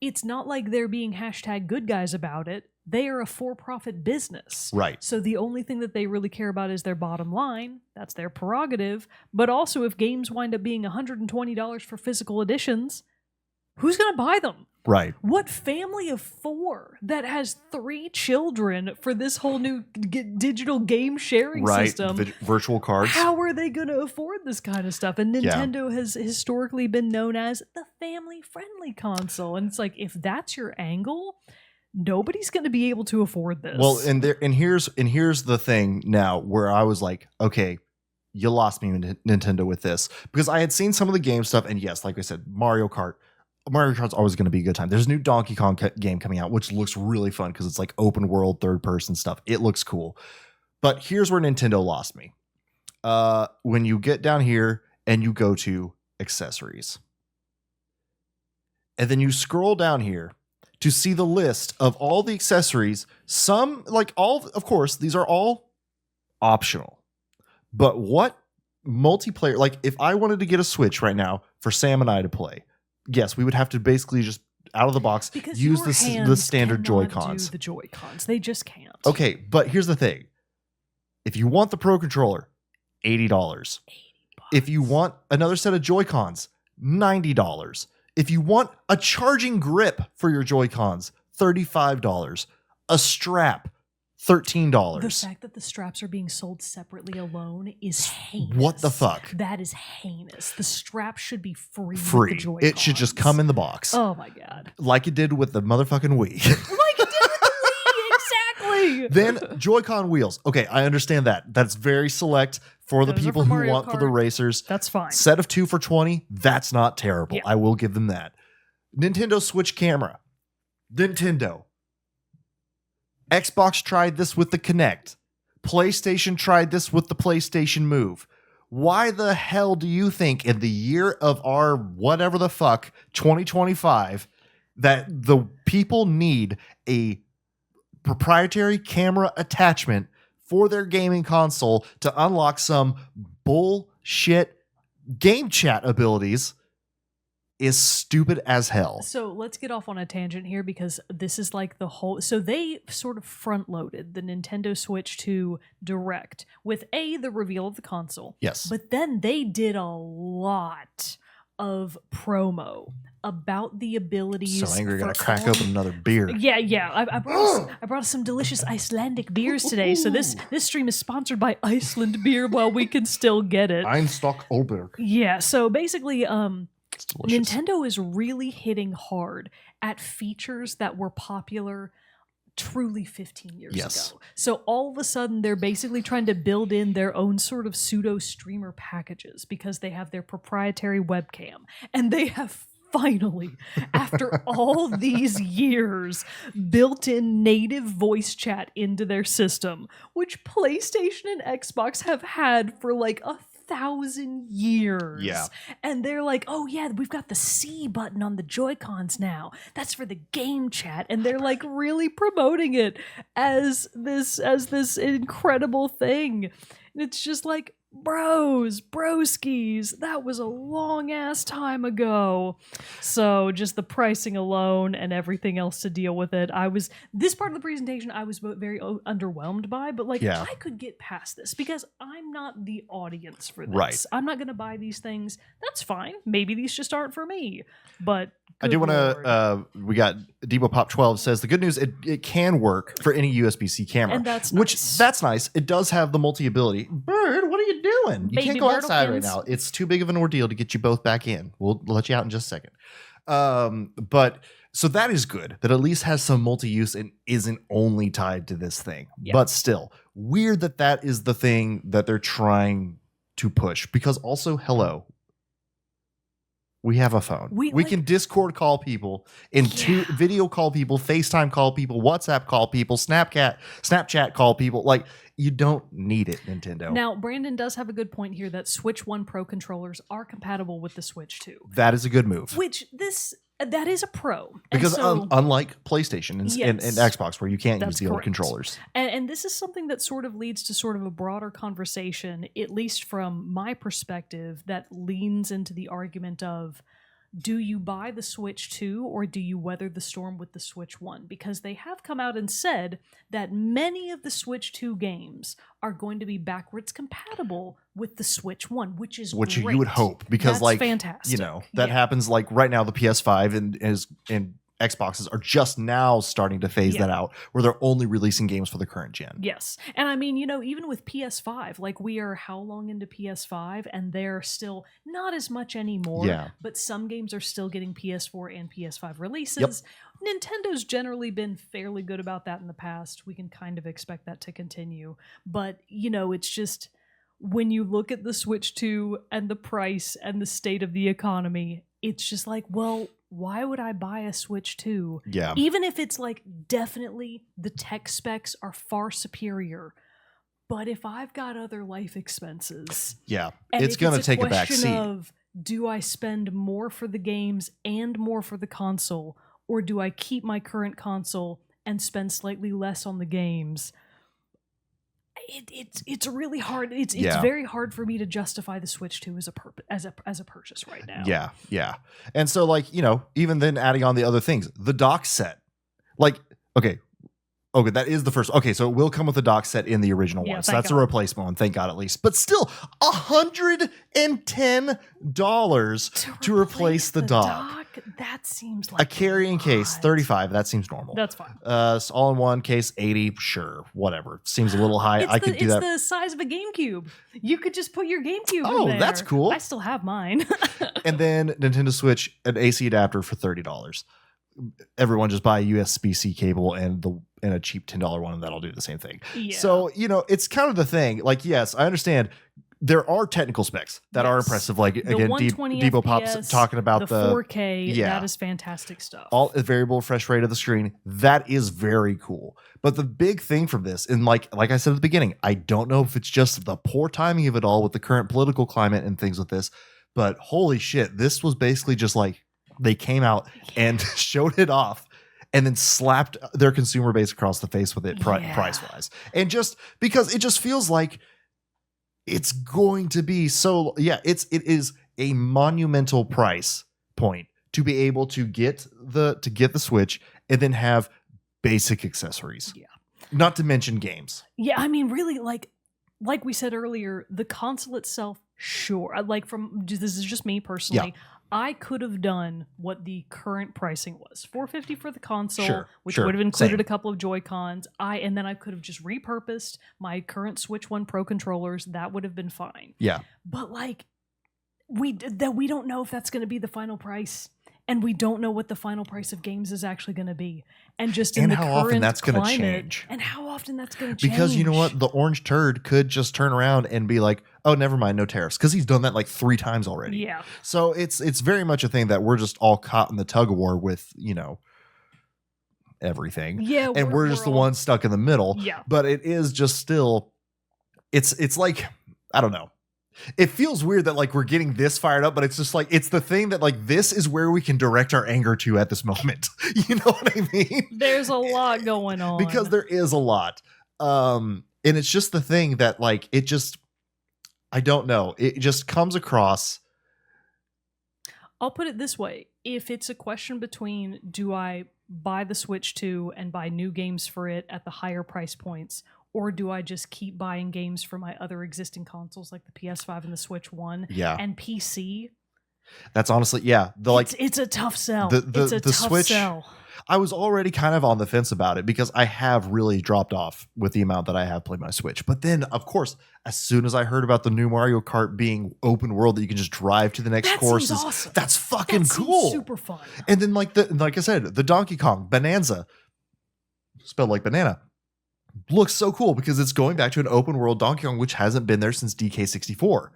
it's not like they're being hashtag good guys about it. They are a for-profit business. Right. So the only thing that they really care about is their bottom line. That's their prerogative. But also, if games wind up being $120 for physical editions, who's going to buy them? Right. What family of 4 that has 3 children for this whole new digital game sharing system? Virtual cards. How are they going to afford this kind of stuff? And Nintendo has historically been known as the family-friendly console. And it's like, if that's your angle, nobody's going to be able to afford this. Well, and here's the thing now where I was like, okay, you lost me, Nintendo, with this, because I had seen some of the game stuff, and yes, like I said, Mario Kart's always going to be a good time. There's a new Donkey Kong game coming out, which looks really fun because it's like open world, third person stuff. It looks cool. But here's where Nintendo lost me. When you get down here and you go to accessories, and then you scroll down here to see the list of all the accessories. Some, like all, of course, these are all optional. But what multiplayer, like if I wanted to get a Switch right now for Sam and I to play, yes, we would have to basically just out of the box use the standard Joy-Cons. Do the Joy-Cons. They just can't. Okay, but here's the thing. If you want the Pro Controller, $80. If you want another set of Joy-Cons, $90. If you want a charging grip for your Joy-Cons, $35. A strap, $13. The fact that the straps are being sold separately alone is heinous. What the fuck? That is heinous. The strap should be free. Free. With the Joy-Cons. It should just come in the box. Oh my god. Like it did with the motherfucking Wii. Like it did with the Wii, exactly. Then Joy-Con wheels. Okay, I understand that. That's very select for the people who want for the racers. That's fine. Set of 2 for $20. That's not terrible. I will give them that. Nintendo Switch camera. Nintendo. Xbox tried this with the Kinect. PlayStation tried this with the PlayStation Move. Why the hell do you think in the year of our whatever the fuck, 2025, that the people need a proprietary camera attachment for their gaming console to unlock some bullshit game chat abilities is stupid as hell. So let's get off on a tangent here, because this is like the whole... So they sort of front-loaded the Nintendo Switch 2 Direct with the reveal of the console. Yes. But then they did a lot of promo about the abilities. So angry, gonna crack open another beer. Yeah. I brought some delicious Icelandic beers today. So this stream is sponsored by Iceland beer while we can still get it. Einstock Olberg. Yeah. So basically, Nintendo is really hitting hard at features that were popular truly 15 years ago. So all of a sudden, they're basically trying to build in their own sort of pseudo streamer packages because they have their proprietary webcam, and they have finally, after all these years, built in native voice chat into their system, which PlayStation and Xbox have had for like 1,000 years. Yeah. And they're like, oh yeah, we've got the C button on the Joy-Cons now. That's for the game chat. And they're like really promoting it as this incredible thing. And it's just like, broskies, that was a long ass time ago. So just the pricing alone and everything else to deal with it, this part of the presentation I was very underwhelmed by, but like I could get past this because I'm not the audience for this. Right. I'm not gonna buy these things. That's fine. Maybe these just aren't for me. But I do want to we got Debo Pop 12 says the good news, it can work for any USB-C camera. And that's nice. That's nice. It does have the multi-ability. Bird, what are you doing? You can't go outside right now. It's too big of an ordeal to get you both back in. We'll let you out in just a second. But so that is good. That at least has some multi-use and isn't only tied to this thing. Yep. But still, weird that is the thing that they're trying to push. Because also, hello, we have a phone. We can Discord call people, video call people, FaceTime call people, WhatsApp call people, Snapchat call people. Like, you don't need it, Nintendo. Now, Brandon does have a good point here that Switch 1 Pro controllers are compatible with the Switch 2. That is a good move. Which that is a pro. Because unlike PlayStation and Xbox, where you can't use the old controllers. And this is something that sort of leads to sort of a broader conversation, at least from my perspective, that leans into the argument of, do you buy the Switch 2 or do you weather the storm with the Switch 1? Because they have come out and said that many of the Switch 2 games are going to be backwards compatible with the Switch 1, which is great. You would hope, because that's fantastic. That happens like right now. The PS5 and Xboxes are just now starting to phase that out, where they're only releasing games for the current gen. Yes. And I mean, even with PS5, like we are how long into PS5 and they're still not as much anymore, but some games are still getting PS4 and PS5 releases. Yep. Nintendo's generally been fairly good about that in the past. We can kind of expect that to continue. But, it's just when you look at the Switch 2 and the price and the state of the economy, it's just like, well, why would I buy a Switch 2? Yeah. Even if it's like definitely the tech specs are far superior. But if I've got other life expenses. Yeah. It's going to take a back seat. Of, do I spend more for the games and more for the console? Or do I keep my current console and spend slightly less on the games? It's really hard. It's very hard for me to justify the Switch 2 as a purchase right now. Yeah. And so even then adding on the other things, the dock set. Okay, that is the first. Okay, so it will come with the dock set in the original one. So that's a replacement one, thank God at least. But still, $110 to replace the dock. That seems like a carrying case, $35. That seems normal. That's fine. All-in-one case, $80. Sure, whatever. Seems a little high. I could do that. It's the size of a GameCube. You could just put your GameCube in there. Oh, that's cool. I still have mine. And then Nintendo Switch, an AC adapter for $30. Everyone just buy a USB-C cable and a cheap $10 one, and that'll do the same thing. Yeah. So, it's kind of the thing. Like, yes, I understand there are technical specs that are impressive. Like, the again, Debo Pop's talking about the 4K. Yeah. That is fantastic stuff. All variable refresh rate of the screen. That is very cool. But the big thing from this, and like I said at the beginning, I don't know if it's just the poor timing of it all with the current political climate and things with this, but holy shit, this was basically just like, they came out and showed it off and then slapped their consumer base across the face with it price-wise. And just because it just feels like it's going to be so, it is a monumental price point to be able to get the Switch and then have basic accessories. Yeah. Not to mention games. Yeah, I mean, really, like we said earlier, the console itself, sure. This is just me personally. Yeah. I could have done what the current pricing was, $450 for the console, which would have included a couple of Joy-Cons. And then I could have just repurposed my current Switch 1 Pro controllers. That would have been fine. Yeah. But we don't know if that's going to be the final price, and we don't know what the final price of games is actually going to be, and just in the current climate, often that's going to change, and how often that's going to change. Because you know what, the orange turd could just turn around and be like, "Oh, never mind, no tariffs," because he's done that like 3 times already. Yeah. So it's very much a thing that we're just all caught in the tug of war with, everything. Yeah. And we're just the ones stuck in the middle. Yeah. But it is just still, it's like, I don't know. It feels weird that we're getting this fired up, but it's just it's the thing that this is where we can direct our anger to at this moment. You know what I mean? There's a lot going on. Because there is a lot. And it's just the thing that it just, I don't know. It just comes across. I'll put it this way. If it's a question between, do I buy the Switch 2 and buy new games for it at the higher price points, or do I just keep buying games for my other existing consoles like the PS5 and the Switch 1 and PC? That's honestly, it's a tough sell. It's a tough Switch, sell. I was already kind of on the fence about it because I have really dropped off with the amount that I have played my Switch. But then, of course, as soon as I heard about the new Mario Kart being open world that you can just drive to the next courses, awesome. That's fucking cool. Super fun. And then, like I said, the Donkey Kong Bonanza, spelled like banana, looks so cool because it's going back to an open world Donkey Kong, which hasn't been there since DK64.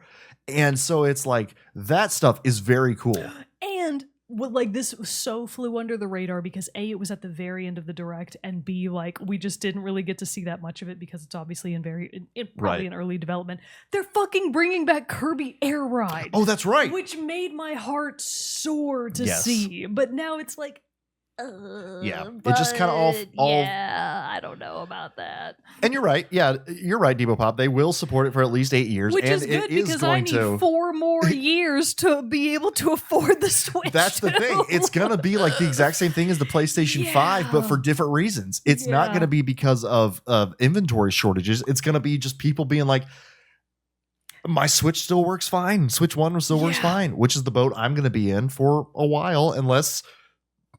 And so it's like that stuff is very cool. And like this so flew under the radar because A, it was at the very end of the direct, and B, like we just didn't really get to see that much of it because it's obviously in probably in early development. They're fucking bringing back Kirby Air Ride. Oh, that's right. Which made my heart soar to see. But now it's like, it just kind of all I don't know about that. And you're right. Yeah, you're right, Debo Pop. They will support it for at least 8 years. Which and is good because I need 4 more years to be able to afford the Switch. That's the thing. It's going to be like the exact same thing as the PlayStation 5, but for different reasons. It's not going to be because of inventory shortages. It's going to be just people being like, my Switch still works fine. Switch 1 still works fine, which is the boat I'm going to be in for a while unless...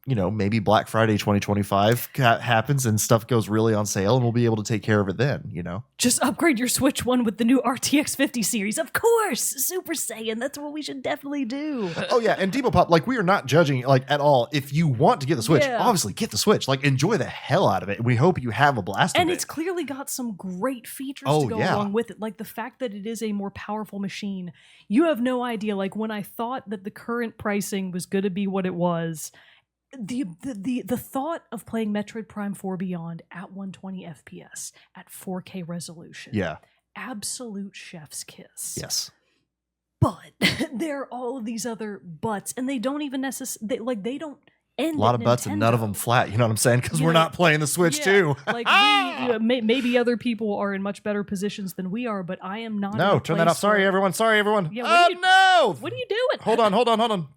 maybe Black Friday 2025 happens and stuff goes really on sale and we'll be able to take care of it then, Just upgrade your Switch 1 with the new RTX 50 series. Of course, Super Saiyan. That's what we should definitely do. Oh, yeah. And Debo Pop, we are not judging at all. If you want to get the Switch, obviously get the Switch. Enjoy the hell out of it. We hope you have a blast and with it. And it's clearly got some great features to go along with it. Like the fact that it is a more powerful machine. You have no idea. When I thought that the current pricing was going to be what it was, the thought of playing Metroid Prime 4 Beyond at 120 FPS at 4K resolution. Yeah. Absolute chef's kiss. Yes. But there are all of these other buts, and they don't even necessarily, they don't end. A lot of butts and none of them flat. You know what I'm saying? Because we're not playing the Switch too. Maybe other people are in much better positions than we are, but I am not. No, turn that off. Sorry, everyone. Yeah, no! What are you doing? Hold on.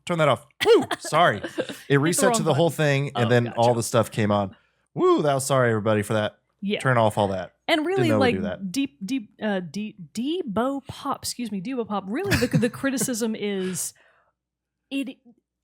Turn that off. Woo! Sorry. It reset to the whole thing, and then all the stuff came on. Woo! That was sorry, everybody, for that. Yeah. Turn off all that. And really, Debo Pop. Really, the criticism is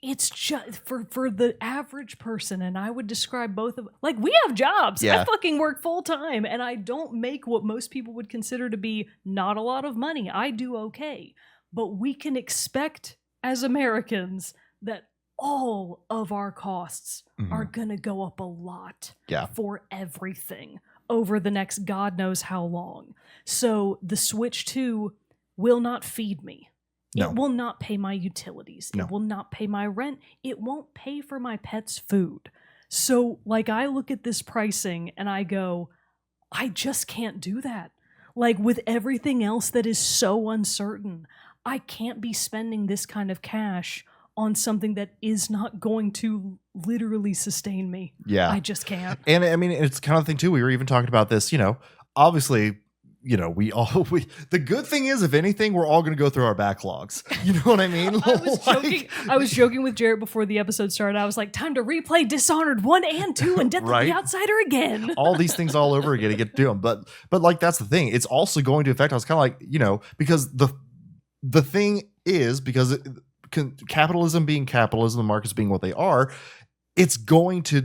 it's just for the average person, and I would describe both of we have jobs. Yeah. I fucking work full time, and I don't make what most people would consider to be not a lot of money. I do okay, but we can expect as Americans that all of our costs are gonna go up a lot for everything over the next God knows how long. So the Switch 2 will not feed me. No. It will not pay my utilities. No. It will not pay my rent. It won't pay for my pet's food. So I look at this pricing and I go, I just can't do that. With everything else that is so uncertain, I can't be spending this kind of cash on something that is not going to literally sustain me. Yeah. I just can't. And I mean, it's kind of the thing too. We were even talking about this, obviously, the good thing is, if anything, we're all going to go through our backlogs. You know what I mean? I was joking with Jarrett before the episode started. I was like, time to replay Dishonored 1 and 2 and Death of the Outsider again. All these things all over again to get to do them. But that's the thing. It's also going to affect us because the thing is, because capitalism being capitalism, the markets being what they are, it's going to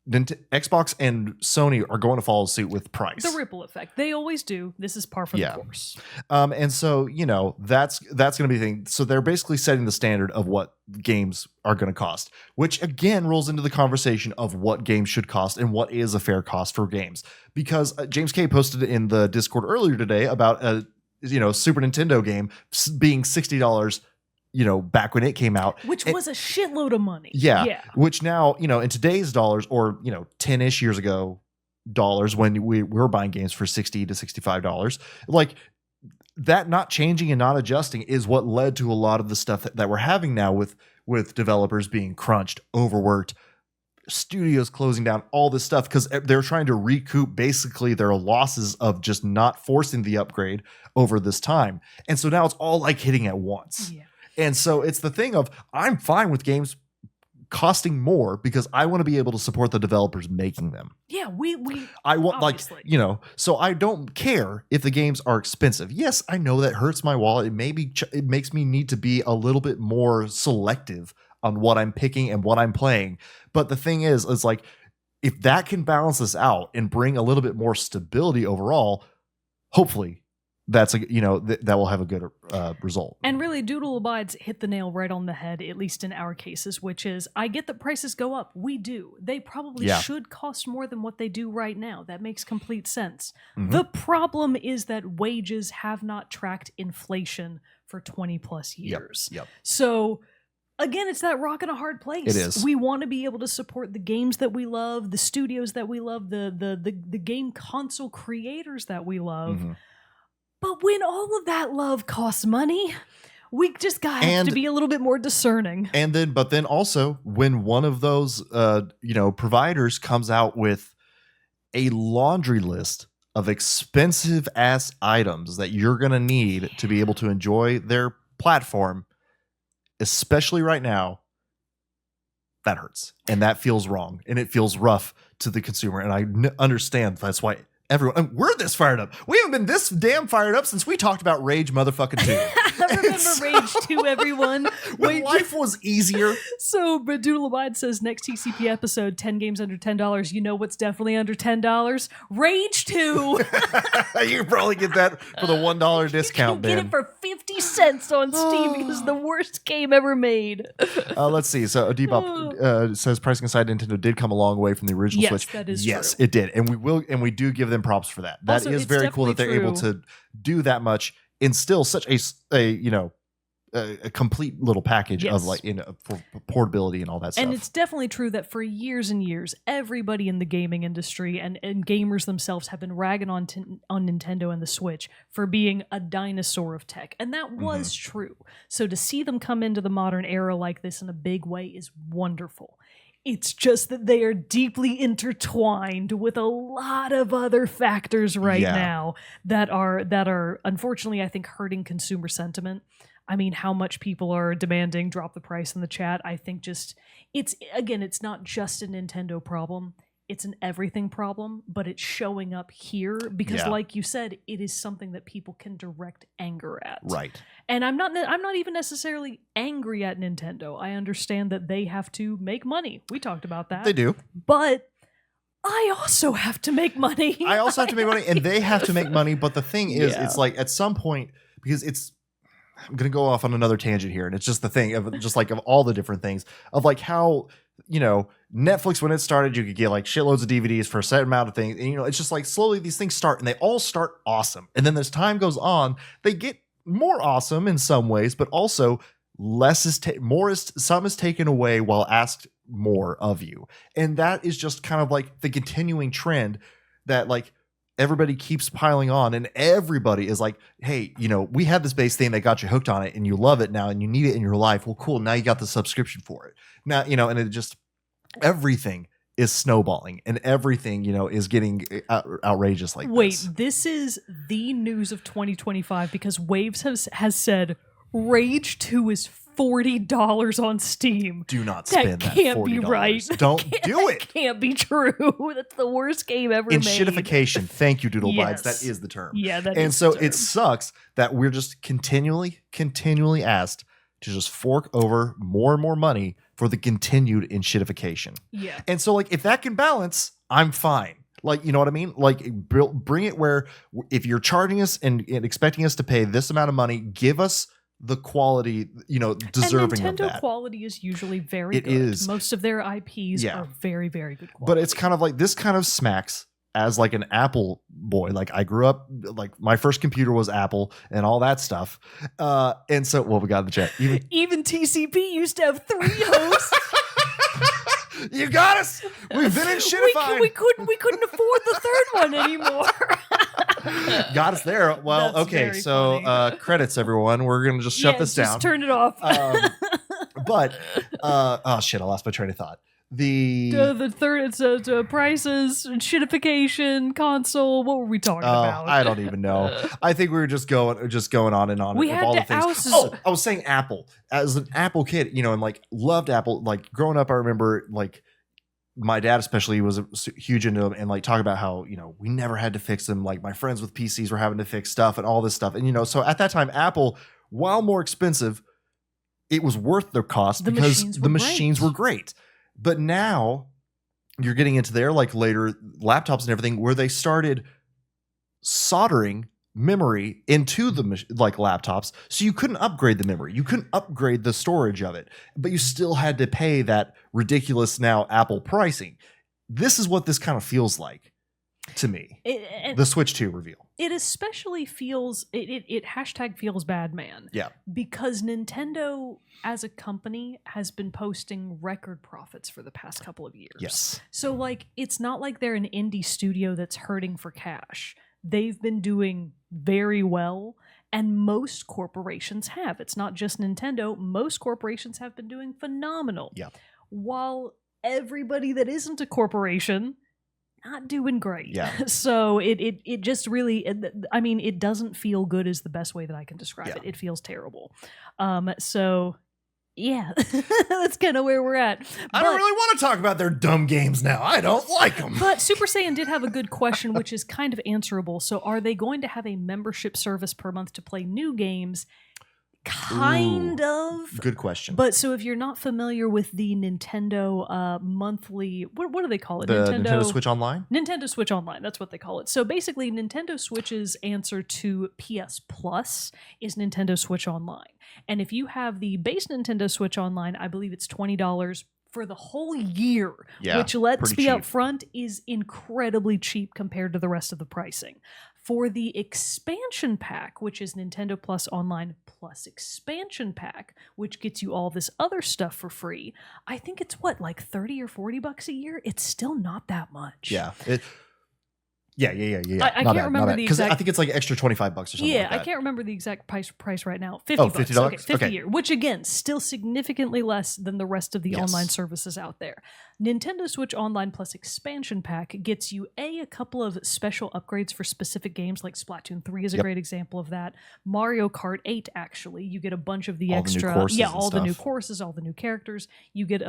Xbox and Sony are going to follow suit with price. The ripple effect. They always do. This is par for the course. And so, that's going to be the thing. So they're basically setting the standard of what games are going to cost, which again rolls into the conversation of what games should cost and what is a fair cost for games. Because James K posted in the Discord earlier today about a Super Nintendo game being $60, back when it came out. Which was a shitload of money. Yeah. Which now, in today's dollars, or, 10-ish years ago dollars, when we were buying games for $60 to $65, that not changing and not adjusting is what led to a lot of the stuff that we're having now with developers being crunched, overworked, studios closing down, all this stuff, because they're trying to recoup basically their losses of just not forcing the upgrade over this time. And so now it's all hitting at once. Yeah. And so it's the thing of, I'm fine with games costing more because I want to be able to support the developers making them. Yeah, we I want obviously. So I don't care if the games are expensive. Yes, I know that hurts my wallet. It makes me need to be a little bit more selective on what I'm picking and what I'm playing. But the thing is if that can balance this out and bring a little bit more stability overall, hopefully that's that will have a good result. And really, Doodle Abides hit the nail right on the head, at least in our cases, which is, I get that prices go up. We do. They probably should cost more than what they do right now. That makes complete sense. Mm-hmm. The problem is that wages have not tracked inflation for 20 plus years. Yep. So again, it's that rock and a hard place. It is. We want to be able to support the games that we love, the studios that we love, the game console creators that we love. Mm-hmm. But when all of that love costs money, we just have to be a little bit more discerning. But then also when one of those providers comes out with a laundry list of expensive ass items that you're going to need to be able to enjoy their platform, especially right now, that hurts. And that feels wrong. And it feels rough to the consumer. And I understand that's why everyone, we're this fired up. We haven't been this damn fired up since we talked about Rage motherfucking 2. I remember Rage 2, everyone. When life was easier. So, but Doodle Abide says, next TCP episode, 10 games under $10. You know what's definitely under $10? Rage 2. You can probably get that for the $1 discount, Ben. You can get it for 50 cents on Steam because it's the worst game ever made. Let's see. So, Debop says, pricing aside, Nintendo did come a long way from the original Switch. That is yes, true. It did. And we do give them props for that. That also, is very cool that they're able to do that much and still such a complete little package of for portability and all that stuff. And it's definitely true that for years and years, everybody in the gaming industry and gamers themselves have been ragging on Nintendo and the Switch for being a dinosaur of tech. And that was true. So to see them come into the modern era like this in a big way is wonderful. It's just that they are deeply intertwined with a lot of other factors now that are unfortunately, I think, hurting consumer sentiment. I mean, how much people are demanding drop the price in the chat. I think it's not just a Nintendo problem. It's an everything problem, but it's showing up here because, like you said, it is something that people can direct anger at. Right. And I'm not even necessarily angry at Nintendo. I understand that they have to make money. We talked about that. They do. But I also have to make money. I also have to make money, and they have to make money. But the thing is, it's like at some point, because I'm going to go off on another tangent here. And it's just the thing of just like of all the different things of like how, Netflix, when it started, you could get like shitloads of DVDs for a set amount of things. And, it's just like slowly these things start and they all start awesome. And then as time goes on, they get more awesome in some ways, but also some is taken away while asked more of you. And that is just kind of like the continuing trend that like everybody keeps piling on and everybody is like, hey, we had this base thing that got you hooked on it and you love it now and you need it in your life. Well, cool. Now you got the subscription for it. Now, and it just, everything is snowballing and everything, is getting outrageous like this. Wait, this is the news of 2025 because Waves has said Rage 2 is $40 on Steam. Do not spend that $40. Can't be right. Don't do it. That can't be true. That's the worst game ever made. Shitification. Thank you, Doodle Bites. That is the term. Yeah, that and is so the term. It sucks that we're just continually asked to just fork over more and more money for the continued shitification. Yeah. And so like if that can balance, I'm fine. Like, you know what I mean? Like bring it where if you're charging us and expecting us to pay this amount of money, give us the quality, deserving and of that. Nintendo quality is usually very good. It is. Most of their IPs are very, very good quality. But it's kind of like, this kind of smacks as like an Apple boy. Like I grew up, like my first computer was Apple and all that stuff. And so, we got in the chat. Even TCP used to have 3 hosts. You got us. We've been in shitified. We couldn't afford the third one anymore. Got us there. Well, That's okay. So credits, everyone. We're gonna just shut this down. Just turn it off. But oh shit, I lost my train of thought. The third, it's prices, shitification, console. What were we talking about? I don't even know. I think we were just going on and on. We with had all to the things. oust. Oh, I was saying Apple as an Apple kid, and like loved Apple. Like growing up, I remember like my dad especially was huge into them and like talk about how we never had to fix them. Like my friends with PCs were having to fix stuff and all this stuff. And so at that time, Apple, while more expensive, it was worth their cost because the machines were great. But now you're getting into their like later laptops and everything where they started soldering memory into the like laptops. So you couldn't upgrade the memory. You couldn't upgrade the storage of it, but you still had to pay that ridiculous now Apple pricing. This is what this kind of feels like. to me. The Switch 2 reveal. It especially feels it hashtag feels bad, man. Yeah. Because Nintendo as a company has been posting record profits for the past couple of years. Yes. So like it's not like they're an indie studio that's hurting for cash. They've been doing very well, and most corporations have. It's not just Nintendo. Most corporations have been doing phenomenal. Yeah. While everybody that isn't a corporation not doing great. Yeah. So it just really, I mean, it doesn't feel good is the best way that I can describe it. It feels terrible. So yeah, that's kind of where we're at. I don't really want to talk about their dumb games now. I don't like them. But Super Saiyan did have a good question, which is kind of answerable. So are they going to have a membership service per month to play new games? Kind of. Good question. But so if you're not familiar with the Nintendo monthly, what do they call it? The Nintendo Switch Online? Nintendo Switch Online, that's what they call it. So basically, Nintendo Switch's answer to PS Plus is Nintendo Switch Online. And if you have the base Nintendo Switch Online, I believe it's $20 for the whole year, which, let's be upfront, is incredibly cheap compared to the rest of the pricing. For the expansion pack, which is Nintendo Plus Online Plus Expansion Pack, which gets you all this other stuff for free, I think it's like 30 or 40 bucks a year. It's still not that much. Yeah. Yeah. I can't remember the exact. I think it's like extra $25 or something. Yeah, like that. I can't remember the exact price right now. $50. $50? Okay, 50 a year, which again, still significantly less than the rest of the online services out there. Nintendo Switch Online Plus Expansion Pack gets you a couple of special upgrades for specific games, like Splatoon 3 is a great example of that. Mario Kart 8, actually, you get a bunch of the extra, all the new courses, all the new characters. You get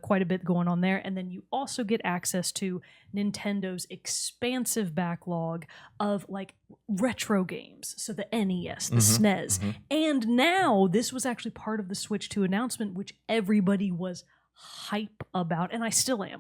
quite a bit going on there, and then you also get access to Nintendo's expansive backlog of like retro games, so the NES, the SNES, and now this was actually part of the Switch 2 announcement, which everybody was hype about, and I still am.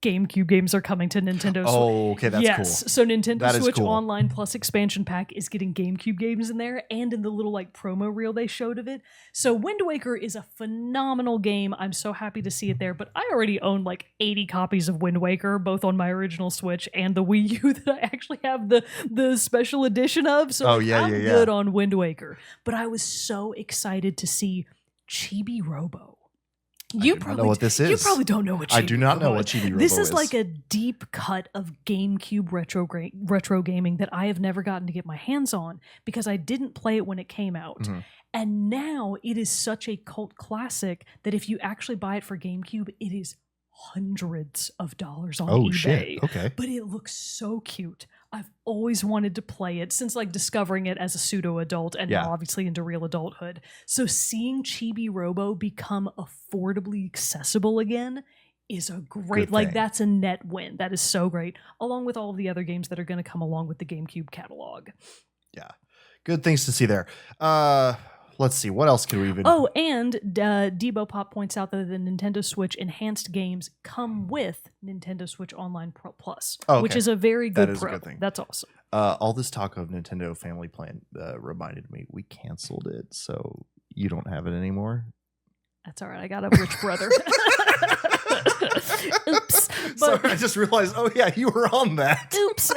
GameCube games are coming to Nintendo Switch. Oh, okay, that's cool. So Nintendo Switch Online Plus Expansion Pack is getting GameCube games in there, and in the little like promo reel they showed of it. So Wind Waker is a phenomenal game. I'm so happy to see it there, but I already own like 80 copies of Wind Waker, both on my original Switch and the Wii U that I actually have the special edition of. So I'm good on Wind Waker. But I was so excited to see Chibi Robo. You probably know what this is. You probably don't know what Chibi I do not Robo know what Chibi Robo is. This is like a deep cut of GameCube retro gaming that I have never gotten to get my hands on because I didn't play it when it came out. And now it is such a cult classic that if you actually buy it for GameCube, it is hundreds of dollars on eBay. Shit. Okay. But it looks so cute. I've always wanted to play it since like discovering it as a pseudo adult and now obviously into real adulthood. So seeing Chibi Robo become affordably accessible again is a great, like that's a net win. That is so great, along with all of the other games that are going to come along with the GameCube catalog. Yeah. Good things to see there. Let's see. What else can we even... Oh, and Debo Pop points out that the Nintendo Switch enhanced games come with Nintendo Switch Online Plus, which is a very good pro. A good thing. That's awesome. All this talk of Nintendo Family Plan reminded me we canceled it, so you don't have it anymore. That's all right. I got a rich brother. Oops. Sorry, I just realized, you were on that. Oops.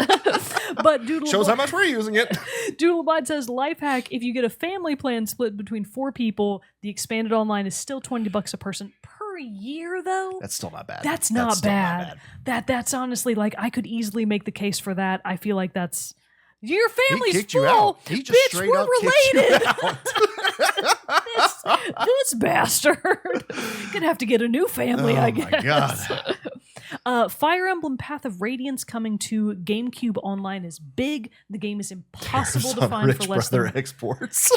But Doodle shows how much we're using it. Doodlebot says, life hack, if you get a family plan split between 4 people, the expanded online is still $20 a person per year, though. That's still not bad. That's not bad. That's honestly, like, I could easily make the case for that. I feel like that's... Your family's kicked full. You out. He just Bitch, straight we're up related. Kicked you out. this bastard. Gonna have to get a new family, I guess. Oh my God. Fire Emblem Path of Radiance coming to GameCube Online is big. The game is impossible to find for less than... exports.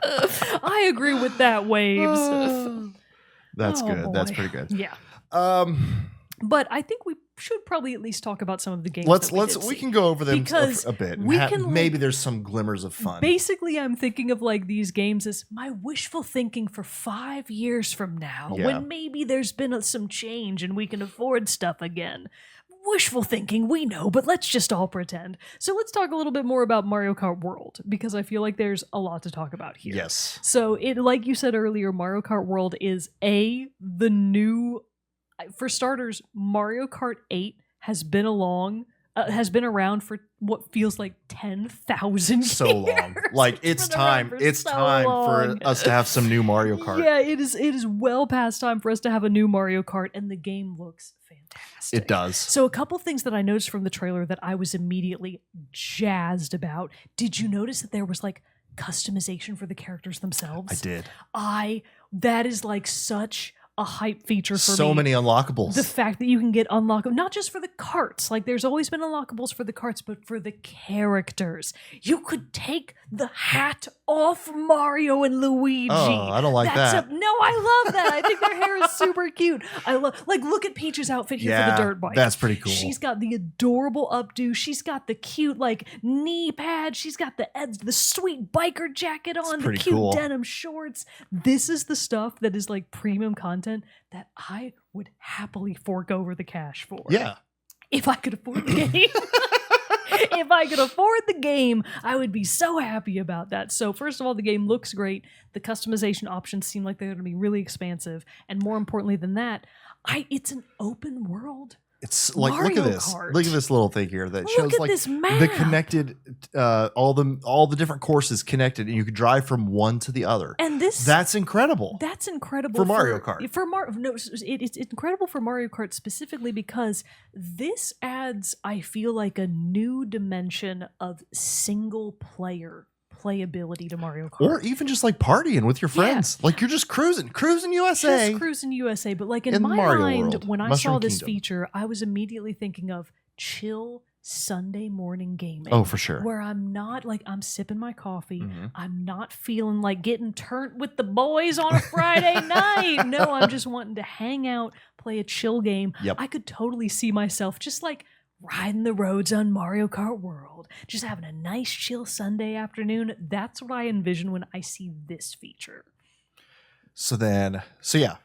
I agree with that, Waves. That's good. Boy. That's pretty good. Yeah. But I think we should probably at least talk about some of the games. We can go over them a bit. Maybe there's some glimmers of fun. Basically, I'm thinking of like these games as my wishful thinking for 5 years from now, when maybe there's been some change and we can afford stuff again. Wishful thinking, we know, but let's just all pretend. So let's talk a little bit more about Mario Kart World, because I feel like there's a lot to talk about here. Yes. So like you said earlier, Mario Kart World is the new for starters, Mario Kart 8 has been around for what feels like 10,000 years. So long. Like it's time for us to have some new Mario Kart. Yeah, it is well past time for us to have a new Mario Kart, and the game looks fantastic. It does. So a couple things that I noticed from the trailer that I was immediately jazzed about. Did you notice that there was like customization for the characters themselves? I did. That is like such a hype feature for me. So many unlockables. The fact that you can get unlockable, not just for the carts, like there's always been unlockables for the carts, but for the characters. You could take the hat off Mario and Luigi. Oh, I don't like that. No, I love that. I think their hair is super cute. I love, like, look at Peach's outfit here for the dirt bike. That's pretty cool. She's got the adorable updo. She's got the cute, like, knee pad. She's got the sweet biker jacket on, the cute denim shorts. This is the stuff that is like premium content that I would happily fork over the cash for. Yeah. If I could afford the game. If I could afford the game, I would be so happy about that. So first of all, the game looks great. The customization options seem like they're going to be really expansive. And more importantly than that, it's an open world. It's like, Mario look at this. Kart. Look at this little thing here that shows like this map. the connected, all the different courses connected, and you could drive from one to the other. And that's incredible. That's incredible for Mario Kart. It's incredible for Mario Kart specifically because this adds, I feel like, a new dimension of single player playability to Mario Kart. Or even just like partying with your friends. Yeah. Like you're just cruising USA. Just cruising USA. But like in my mind, world, when I saw this feature, I was immediately thinking of chill Sunday morning gaming. Oh, for sure. Where I'm not like, I'm sipping my coffee. Mm-hmm. I'm not feeling like getting turned with the boys on a Friday night. No, I'm just wanting to hang out, play a chill game. Yep. I could totally see myself just like riding the roads on Mario Kart World, just having a nice chill Sunday afternoon. That's what I envision when I see this feature. So yeah,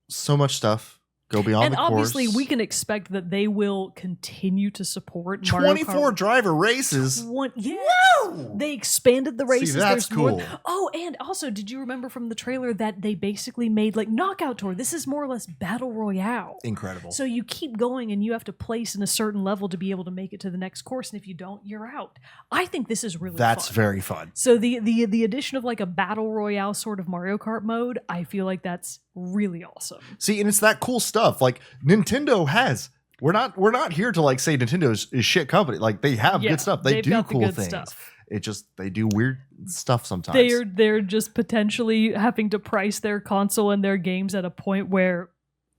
so much stuff. Go beyond the course. And obviously, we can expect that they will continue to support 24 driver races. Whoa! They expanded the races. See, that's cool. Oh, and also, did you remember from the trailer that they basically made like Knockout Tour? This is more or less Battle Royale. Incredible. So you keep going and you have to place in a certain level to be able to make it to the next course. And if you don't, you're out. I think this is really fun. That's very fun. So the addition of like a Battle Royale sort of Mario Kart mode, I feel like that's really awesome. See, and it's that cool stuff. Like Nintendo has. We're not here to like say Nintendo is shit company. Like they have good stuff. They do cool things. Stuff. It just they do weird stuff sometimes. They're just potentially having to price their console and their games at a point where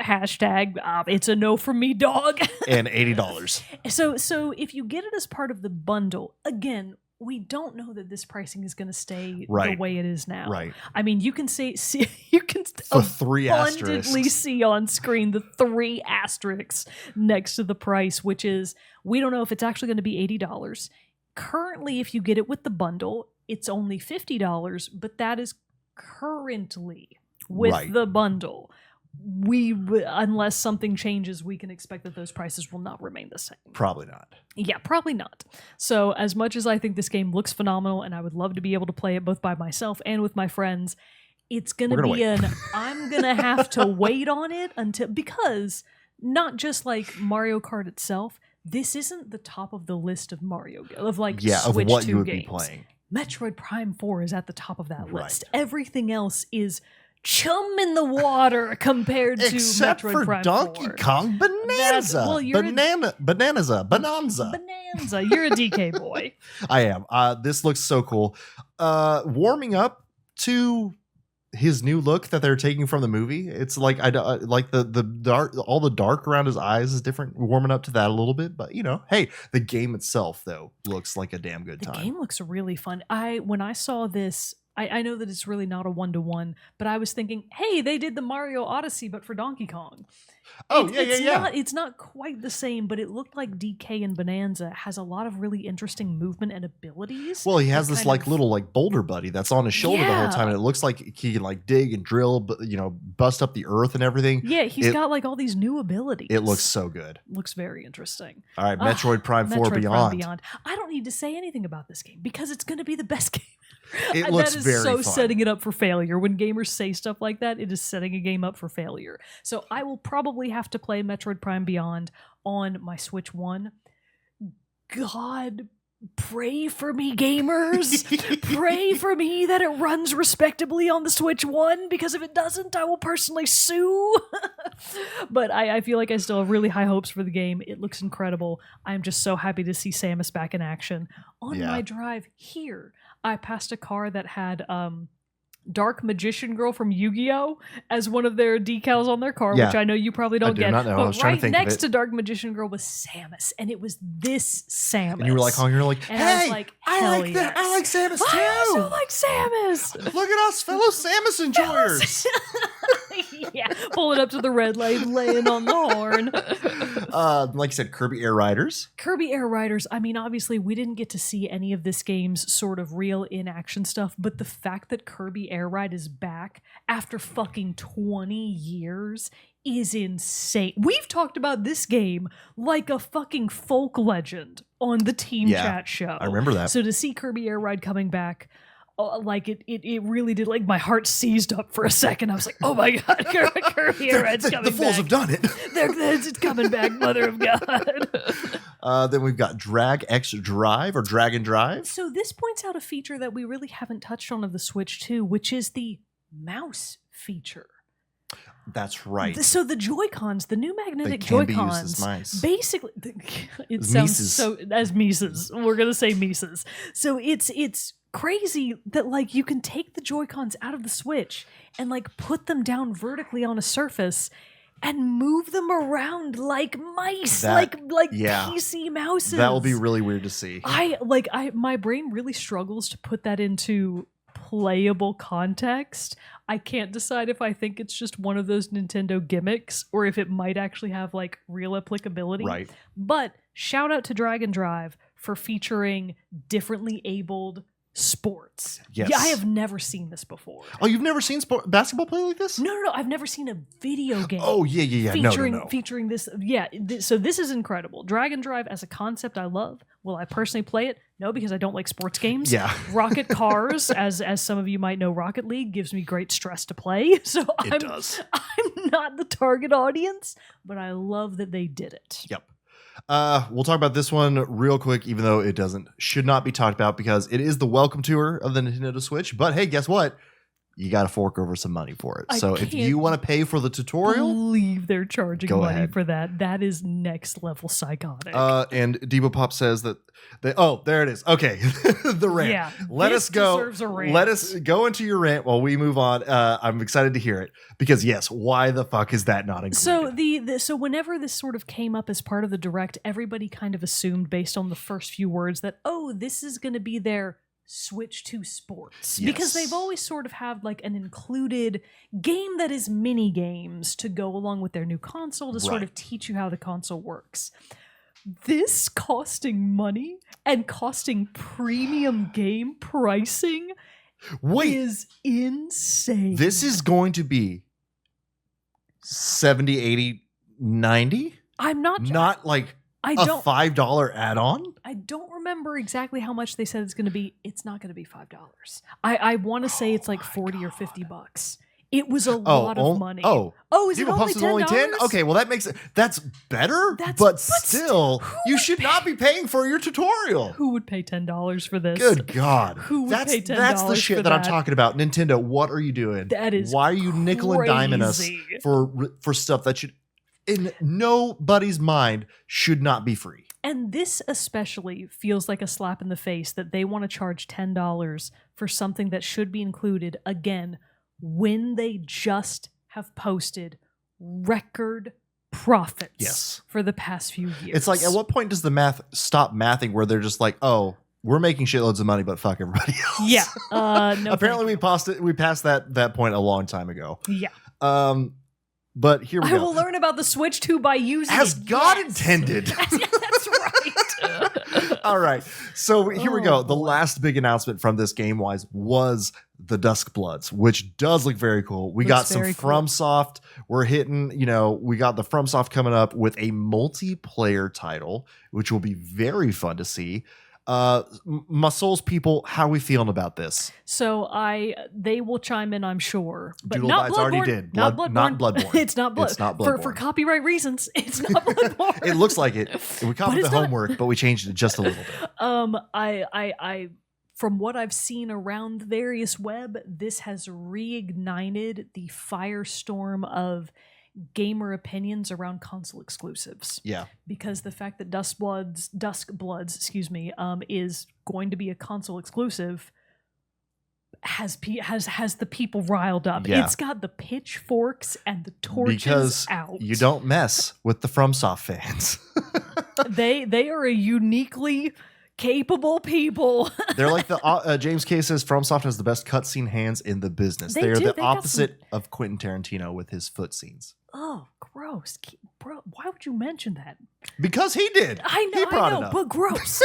hashtag it's a no from me, dog. And $80. So if you get it as part of the bundle, again, we don't know that this pricing is going to stay the way it is now. Right. I mean, you can you can the 3 abundantly see on screen the 3 asterisks next to the price, which is, we don't know if it's actually going to be $80. Currently, if you get it with the bundle, it's only $50, but that is currently with the bundle. Unless something changes, we can expect that those prices will not remain the same. Probably not. Yeah, probably not. So as much as I think this game looks phenomenal and I would love to be able to play it both by myself and with my friends, it's going to be I'm going to have to wait on it because not just like Mario Kart itself, this isn't the top of the list of Mario of like Switch of what 2 you would games. Be playing. Metroid Prime 4 is at the top of that list. Everything else is chum in the water compared to Except Metroid for Prime Donkey 4. Kong Bonanza. Bonanza. Bonanza. You're a DK boy. I am. This looks so cool. Warming up to his new look that they're taking from the movie. It's like I like the dark, all the dark around his eyes is different. Warming up to that a little bit, but hey, the game itself though looks like a damn good time. The game looks really fun. When I saw this, I know that it's really not a 1-to-1, but I was thinking, hey, they did the Mario Odyssey, but for Donkey Kong. It's not quite the same, but it looked like DK and Bonanza has a lot of really interesting movement and abilities. Well, he has this little boulder buddy that's on his shoulder the whole time, and it looks like he can dig and drill, bust up the earth and everything. Yeah, he's got all these new abilities. It looks so good. Looks very interesting. All right, Metroid Prime 4 Beyond. I don't need to say anything about this game because it's going to be the best game. It looks very fun. That is so setting it up for failure. When gamers say stuff like that, it is setting a game up for failure. So I will probably have to play Metroid Prime Beyond on my Switch 1. God, pray for me, gamers. Pray for me that it runs respectably on the Switch 1, because if it doesn't, I will personally sue. But I feel like I still have really high hopes for the game. It looks incredible. I'm just so happy to see Samus back in action. On my drive here, I passed a car that had Dark Magician Girl from Yu-Gi-Oh! As one of their decals on their car, which I know you probably don't get. Not know. But I was trying to think next to Dark Magician Girl was Samus, and it was this Samus. And you were like, you're like, hey, I was like, I like that. I like Samus too. I also like Samus. Look at us, fellow Samus enjoyers. Yeah, pulling up to the red light, laying on the horn. Like you said, Kirby Air Riders. Kirby Air Riders, I mean, obviously, we didn't get to see any of this game's sort of real in-action stuff, but the fact that Kirby Air Ride is back after fucking 20 years is insane. We've talked about this game like a fucking folk legend on the Team Chat show. I remember that. So to see Kirby Air Ride coming back, like it really did, like my heart seized up for a second. I was like, oh my God, Kirby Air Ride's coming back. The fools have done it. It's coming back, mother of God. Then we've got Drag X Drive or Drag and Drive. So this points out a feature that we really haven't touched on of the Switch 2, which is the mouse feature. That's right. So the Joy-Cons, the new magnetic Joy-Cons, Joy-Cons, be used as mice. Basically, it sounds Mises. so as Mises. We're gonna say Mises. So it's crazy that like you can take the Joy-Cons out of the Switch and like put them down vertically on a surface and move them around like mice, like PC mouses. That will be really weird to see. My brain really struggles to put that into playable context. I can't decide if I think it's just one of those Nintendo gimmicks or if it might actually have like real applicability. Right. But shout out to Drag and Drive for featuring differently abled sports. Yes. Yeah, I have never seen this before. Oh, you've never seen basketball play like this? No. I've never seen a video game. Oh, yeah. Featuring this. Yeah. So this is incredible. Drag and Drive as a concept I love. Will I personally play it? No, because I don't like sports games. Yeah. Rocket Cars, as some of you might know, Rocket League gives me great stress to play. So it does. I'm not the target audience, but I love that they did it. Yep. We'll talk about this one real quick, even though it should not be talked about because it is the welcome tour of the Nintendo Switch. But hey, guess what? You got to fork over some money for it. So if you want to pay for the tutorial, believe they're charging money ahead. for that. That is next level psychotic. And Debo Pop says that there it is. Okay. The rant. Yeah, Let us go. Deserves a rant. Let us go into your rant while we move on. I'm excited to hear it because yes, why the fuck is that not included? So so whenever this sort of came up as part of the Direct, everybody kind of assumed based on the first few words that, oh, this is going to be their Switch to sports, because they've always sort of had like an included game that is mini games to go along with their new console to sort of teach you how the console works. This costing money and costing premium game pricing is insane. This is going to be 70, 80, 90? I'm not like a $5 add-on? I don't remember exactly how much they said it's going to be. It's not going to be $5. I want to say it's like 40 or $50. It was a lot of money. Is it only $10? Okay, well that's better, but still, you should not be paying for your tutorial. Who would pay $10 for this? Good God. Who would pay $10 That's the shit that I'm talking about. Nintendo, what are you doing? That is Why are you nickel and diming us for stuff that should, in nobody's mind, should not be free? And this especially feels like a slap in the face that they want to charge $10 for something that should be included, again, when they just have posted record profits for the past few years. It's like, at what point does the math stop mathing where they're just like, oh, we're making shitloads of money, but fuck everybody else? Yeah. No, apparently we passed that point a long time ago. Yeah. But here we go. I will learn about the Switch 2 by using As it. God intended. That's right. All right. So here we go. The last big announcement from this game-wise was the Dusk Bloods, which does look very cool. We got some FromSoft. We're hitting, we got the FromSoft coming up with a multiplayer title, which will be very fun to see. My Souls people, how are we feeling about this? So they will chime in, I'm sure, but Doodle not Guys Bloodborne. already did. Not Bloodborne. Not Bloodborne. It's not Bloodborne. It's not Bloodborne. For copyright reasons, it's not Bloodborne. It looks like it. We copied the homework, but we changed it just a little bit. I from what I've seen around the various web, this has reignited the firestorm of gamer opinions around console exclusives. Yeah. Because the fact that Dusk Bloods, is going to be a console exclusive has the people riled up. Yeah. It's got the pitchforks and the torches because out. You don't mess with the FromSoft fans. They are a uniquely capable people. They're like the James K says FromSoft has the best cutscene hands in the business. They are the opposite of Quentin Tarantino with his foot scenes. Oh, gross. Bro, why would you mention that? Because he did. I know, it up. But gross.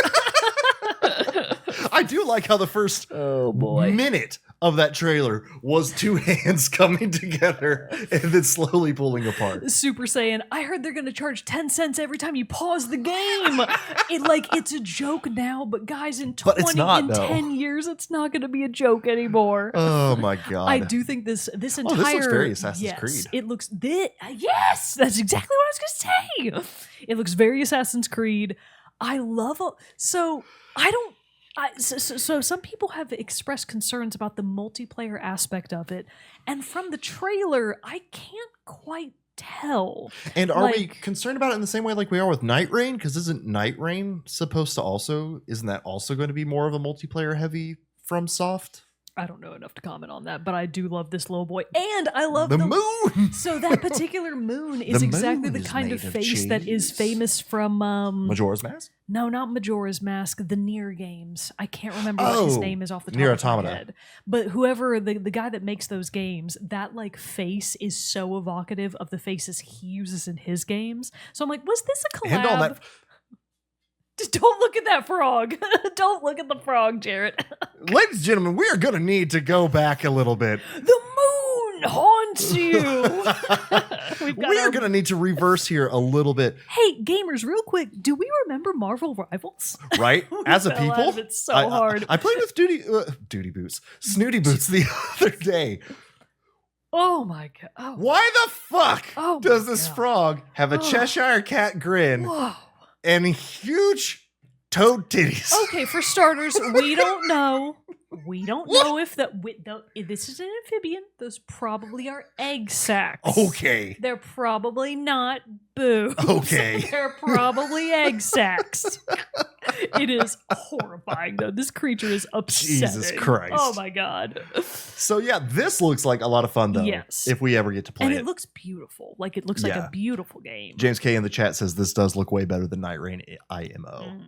I do like how the first minute of that trailer was two hands coming together and then slowly pulling apart. Super Saiyan, I heard they're going to charge 10 cents every time you pause the game. It's a joke now, but guys, in 10 years, it's not going to be a joke anymore. Oh my God. I do think this entire... this looks very Assassin's Creed. It looks... Yes, that's exactly what I was going to say. It looks very Assassin's Creed. I love... So some people have expressed concerns about the multiplayer aspect of it, and from the trailer, I can't quite tell. And are we concerned about it in the same way like we are with Night Rain? Because isn't Night Rain supposed to isn't that also going to be more of a multiplayer heavy FromSoft? I don't know enough to comment on that, but I do love this little boy, and I love the moon. So that particular moon is exactly the kind of face that is famous from Majora's Mask. No, not Majora's Mask. The Nier games. I can't remember what his name is off the top Nier of my Automata. head. But whoever the guy that makes those games, that face is so evocative of the faces he uses in his games. So I'm like, was this a collab? And all that. Just don't look at that frog. Don't look at the frog, Jarrett. Ladies and gentlemen, we are going to need to go back a little bit. The moon haunts you. We are going to need to reverse here a little bit. Hey, gamers, real quick, do we remember Marvel Rivals? Right? As a people? It's so hard. I played with Snooty Boots the other day. Oh my God. Oh. Why the fuck does this frog have a Cheshire Cat grin? Whoa. And huge toad titties. Okay, for starters, we don't know. We don't know if this is an amphibian. Those probably are egg sacs. Okay. They're probably not boobs. Okay. They're probably egg sacs. It is horrifying, though. This creature is upsetting. Jesus Christ. Oh, my God. So, yeah, this looks like a lot of fun, though. Yes. If we ever get to play it. And it looks beautiful. It looks like a beautiful game. James K in the chat says this does look way better than Night Rain IMO.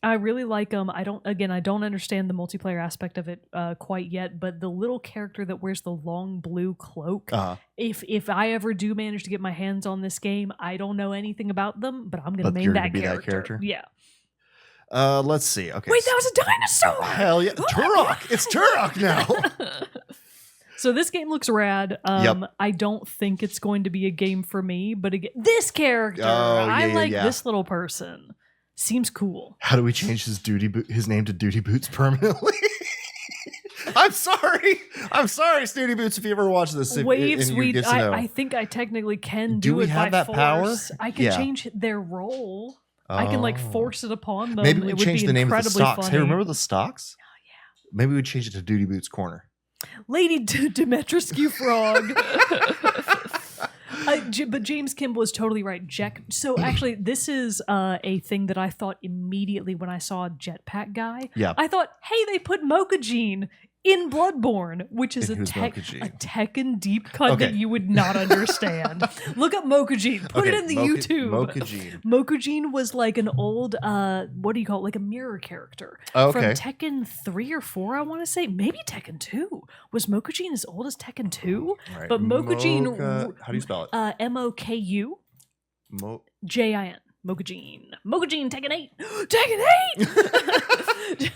I really like them. I don't understand the multiplayer aspect of it quite yet, but the little character that wears the long blue cloak, if I ever do manage to get my hands on this game, I don't know anything about them, but I'm going to main that character. Yeah. Let's see. Okay. Wait, that was a dinosaur! Hell yeah. Turok! It's Turok now! So this game looks rad. I don't think it's going to be a game for me, but again, this character, I like this little person. Seems cool. How do we change his name to Duty Boots permanently? I'm sorry, Snooty Boots. If you ever watch this, Waves. I think I technically can do it by that force. Power? I can change their role. I can force it upon them. Maybe we change the name of the stocks. Funny. Hey, remember the stocks? Oh yeah. Maybe we change it to Duty Boots Corner. Lady Demetrescu Frog. But James Kimball is totally right. So actually, this is a thing that I thought immediately when I saw Jetpack Guy. Yeah. I thought, hey, they put Mokujin in Bloodborne, which is a Tekken deep cut that you would not understand. Look up Mokujin. Put it in the YouTube. Mokujin was like an old, what do you call it? Like a mirror character. From Tekken 3 or 4, I want to say. Maybe Tekken 2. Was Mokujin as old as Tekken 2? Right. But Mokujin... how do you spell it? Moku. Jin. Mokujin. Mokujin, Tekken 8. Tekken 8!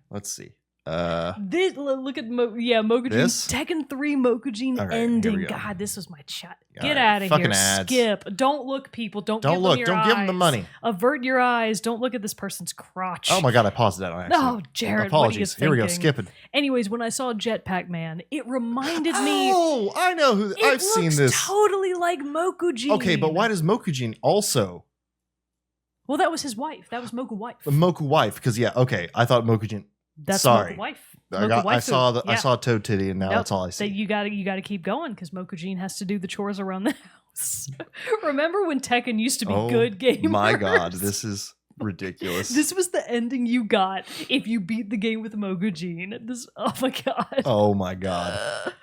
Let's see. Look at Mokujin. This? Tekken 3 Mokujin All right, ending. God, this was my chat. Get right, out of fucking here. ads. Skip. Don't look, people. Don't give look. them your Don't eyes. give them the money. Avert your eyes. Don't look at this person's crotch. Oh my god, I paused that on accident. Oh, Jared, apologies. What are you Here we go, skipping. Anyways, when I saw Jetpack Man, it reminded me. Oh, I know who. I've seen this. Totally like Mokujin. Okay, but why does Mokujin also? Well, that was his wife. That was Moku wife. The Moku wife, because okay, I thought Mokujin. That's sorry. Moku wife. I saw Toad Titty, and now that's all I see. So you gotta keep going because Mokujin has to do the chores around the house. Remember when Tekken used to be good gamers? My god, this is ridiculous. This was the ending you got if you beat the game with Mokujin. Oh my god. Oh my god.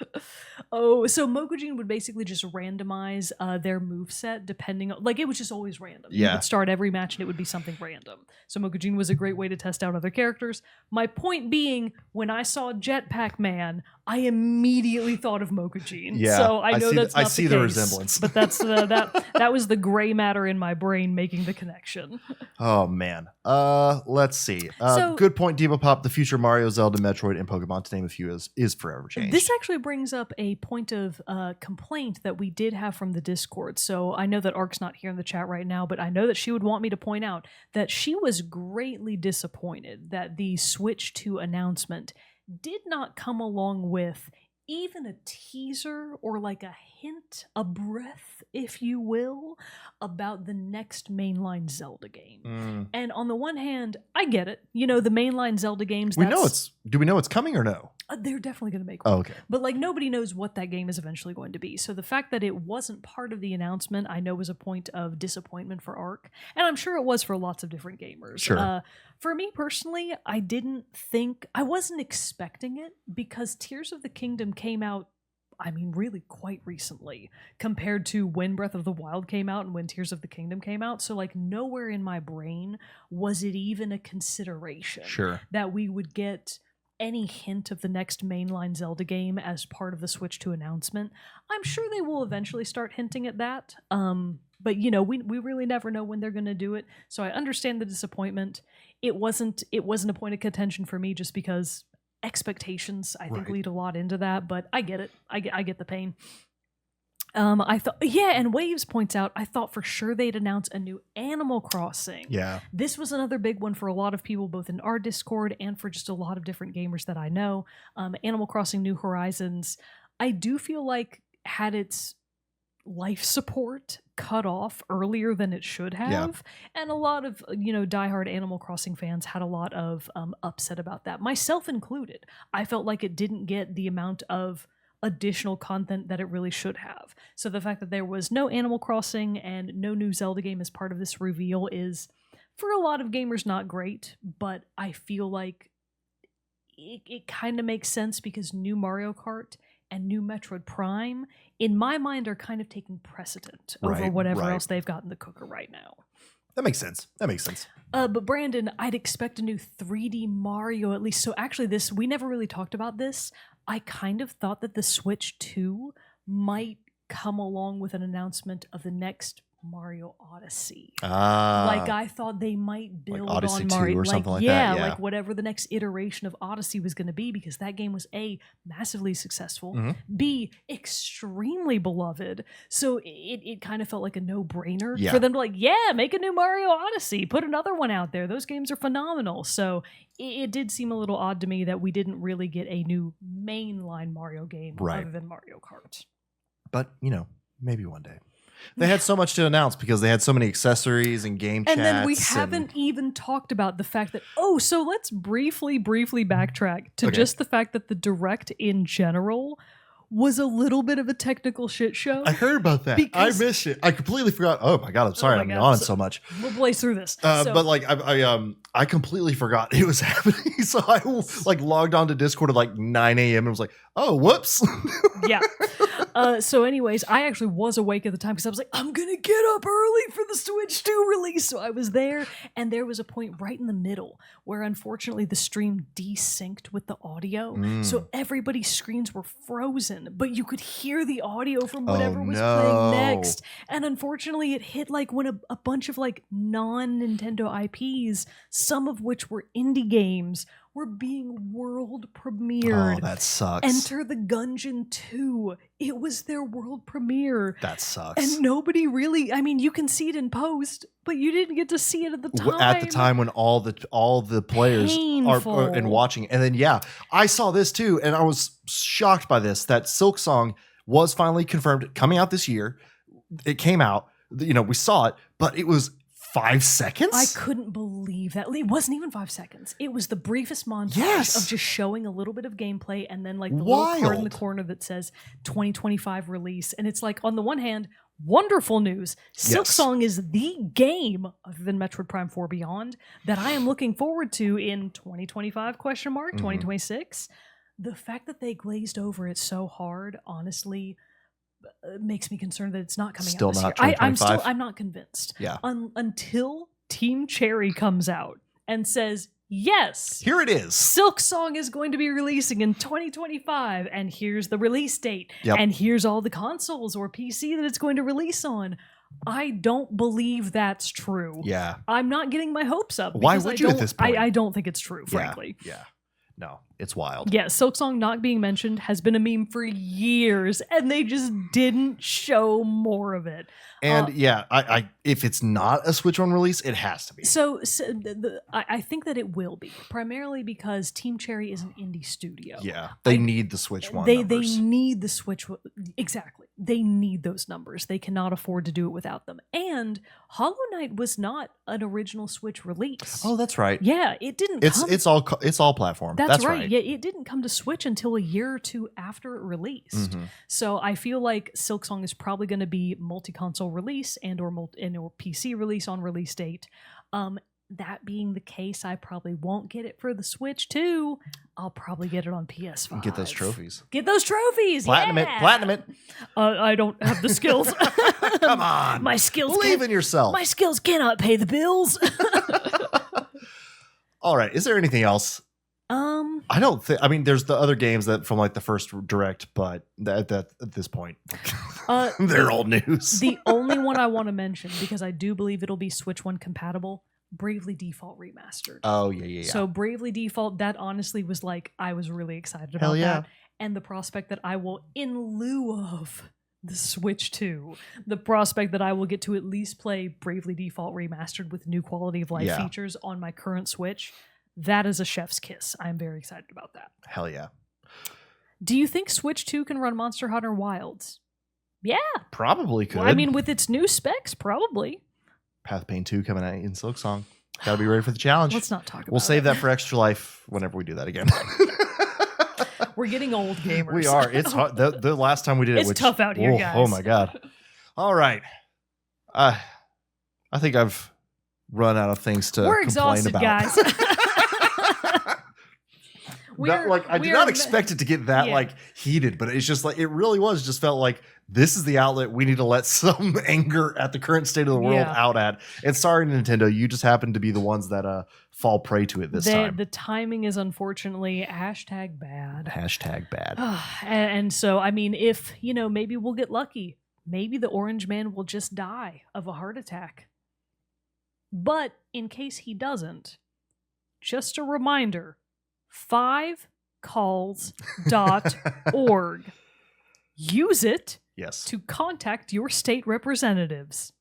So Mokujin would basically just randomize their moveset depending on, like, it was just always random. Yeah. You would start every match and it would be something random. So Mokujin was a great way to test out other characters. My point being, when I saw Jetpack Man, I immediately thought of Mokujin. Yeah. So I know that's not I see the the case, resemblance. But that's that was the gray matter in my brain making the connection. Oh man. Let's see. Good point, Diva Pop. The future Mario, Zelda, Metroid, and Pokemon, to name a few, is forever changed. This actually brings up a point of complaint that we did have from the Discord. So I know that Ark's not here in the chat right now, but I know that she would want me to point out that she was greatly disappointed that the Switch 2 announcement did not come along with even a teaser or like a hint, a breath, if you will, about the next mainline Zelda game. And on the one hand, I get it. You know, the mainline Zelda games. Do we know it's coming or no? They're definitely going to make one. Oh, okay. But like nobody knows what that game is eventually going to be. So the fact that it wasn't part of the announcement, I know was a point of disappointment for Ark. And I'm sure it was for lots of different gamers. Sure. For me personally, I wasn't expecting it because Tears of the Kingdom came out, I mean, really quite recently compared to when Breath of the Wild came out and when Tears of the Kingdom came out. So like nowhere in my brain was it even a consideration that we would get any hint of the next mainline Zelda game as part of the Switch 2 announcement. I'm sure they will eventually start hinting at that. But you know, we really never know when they're going to do it. So I understand the disappointment. It wasn't a point of contention for me just because expectations, I think, lead a lot into that, but I get it. I get the pain. I thought, and Waves points out, I thought for sure they'd announce a new Animal Crossing. Yeah. This was another big one for a lot of people, both in our Discord and for just a lot of different gamers that I know. Animal Crossing New Horizons, I do feel like had its life support cut off earlier than it should have. And a lot of, diehard Animal Crossing fans had a lot of upset about that, myself included. I felt like it didn't get the amount of additional content that it really should have. So the fact that there was no Animal Crossing and no new Zelda game as part of this reveal is, for a lot of gamers, not great, but I feel like it kind of makes sense because new Mario Kart and new Metroid Prime, in my mind, are kind of taking precedent over whatever else they've got in the cooker right now. That makes sense. But Brandon, I'd expect a new 3D Mario at least. So actually we never really talked about this. I kind of thought that the Switch 2 might come along with an announcement of the next Mario Odyssey. Like I thought they might build like Odyssey on Mario 2 or something like that. Yeah, Yeah, like whatever the next iteration of Odyssey was going to be, because that game was A, massively successful, B, extremely beloved. So it kind of felt like a no-brainer for them to make a new Mario Odyssey, put another one out there. Those games are phenomenal. So it did seem a little odd to me that we didn't really get a new mainline Mario game other than Mario Kart. But, maybe one day. They had so much to announce because they had so many accessories and game chats. And then we haven't even talked about the fact that, so let's briefly backtrack to just the fact that the Direct in general was a little bit of a technical shit show. I heard about that. I missed it. I completely forgot. Oh my God, I'm sorry. I'm yawning so much. We'll blaze through this. But I completely forgot it was happening. So I logged on to Discord at 9 a.m. and was like, oh, whoops. Yeah. So anyways, I actually was awake at the time because I was like, I'm going to get up early for the Switch 2 release. So I was there, and there was a point right in the middle where unfortunately the stream desynced with the audio. So everybody's screens were frozen, but you could hear the audio from whatever was playing next. And unfortunately it hit when a bunch of non-Nintendo IPs some of which were indie games, were being world premiered. Oh, that sucks. Enter the Gungeon 2. It was their world premiere. That sucks. And nobody really, I mean, you can see it in post, but you didn't get to see it at the time. At the time when all the players are and watching. And then, yeah, I saw this too, and I was shocked by this, that Silk Song was finally confirmed coming out this year. It came out, we saw it, but it was 5 seconds? I couldn't believe that. It wasn't even 5 seconds. It was the briefest montage of just showing a little bit of gameplay and then like the little card in the corner that says 2025 release. And it's like, on the one hand, wonderful news. Silk Song is the game, other than Metroid Prime 4 Beyond, that I am looking forward to in 2025, 2026. The fact that they glazed over it so hard, honestly, makes me concerned that it's not coming still out this not year. 2025? I'm not convinced. Yeah. Until Team Cherry comes out and says, yes, here it is. Silk Song is going to be releasing in 2025, and here's the release date, and here's all the consoles or PC that it's going to release on. I don't believe that's true. Yeah. I'm not getting my hopes up. Why would you at this point? I don't think it's true, frankly. Yeah. No, it's wild. Yeah, Silk Song not being mentioned has been a meme for years, and they just didn't show more of it. And if it's not a Switch One release, it has to be. I think that it will be, primarily because Team Cherry is an indie studio. Yeah, they need the Switch One numbers. They need the Switch. Exactly. They need those numbers. They cannot afford to do it without them. And Hollow Knight was not an original Switch release. Oh, that's right. Yeah, it didn't. It's all platform. That's right. Yeah, it didn't come to Switch until a year or two after it released. Mm-hmm. So I feel like Silk Song is probably going to be multi-console release and or PC release on release date. That being the case, I probably won't get it for the Switch too. I'll probably get it on PS5. Get those trophies. Platinum it. I don't have the skills. Come on. My skills. Believe in yourself. My skills cannot pay the bills. All right. Is there anything else? I don't think. I mean, there's the other games that from like the first direct, but at this point, they're old news. The only one I want to mention, because I do believe it'll be Switch One compatible, Bravely Default Remastered. Oh yeah. So Bravely Default, that honestly was like, I was really excited about that, and the prospect that I will, in lieu of the Switch 2, the prospect that I will get to at least play Bravely Default Remastered with new quality of life features on my current Switch. That is a chef's kiss. I'm very excited about that. Hell yeah. Do you think Switch 2 can run Monster Hunter Wilds? Yeah. Probably could. Well, I mean, with its new specs, probably. Path Pain 2 coming out in Silk Song. Gotta be ready for the challenge. Let's not talk about it. We'll save that for Extra Life whenever we do that again. We're getting old gamers. We are. It's hard. The last time we did it's tough out here, guys. Oh my God. All right. I think I've run out of things to We're complain exhausted, about. Guys. I did not expect it to get that heated, but it's just like, it really was just felt like this is the outlet we need to let some anger at the current state of the world out at. And sorry, Nintendo, you just happen to be the ones that fall prey to it this time. The timing is unfortunately #bad. #bad. And so, I mean, if, maybe we'll get lucky. Maybe the Orange Man will just die of a heart attack. But in case he doesn't, just a reminder, 5calls.org. Use it to contact your state representatives.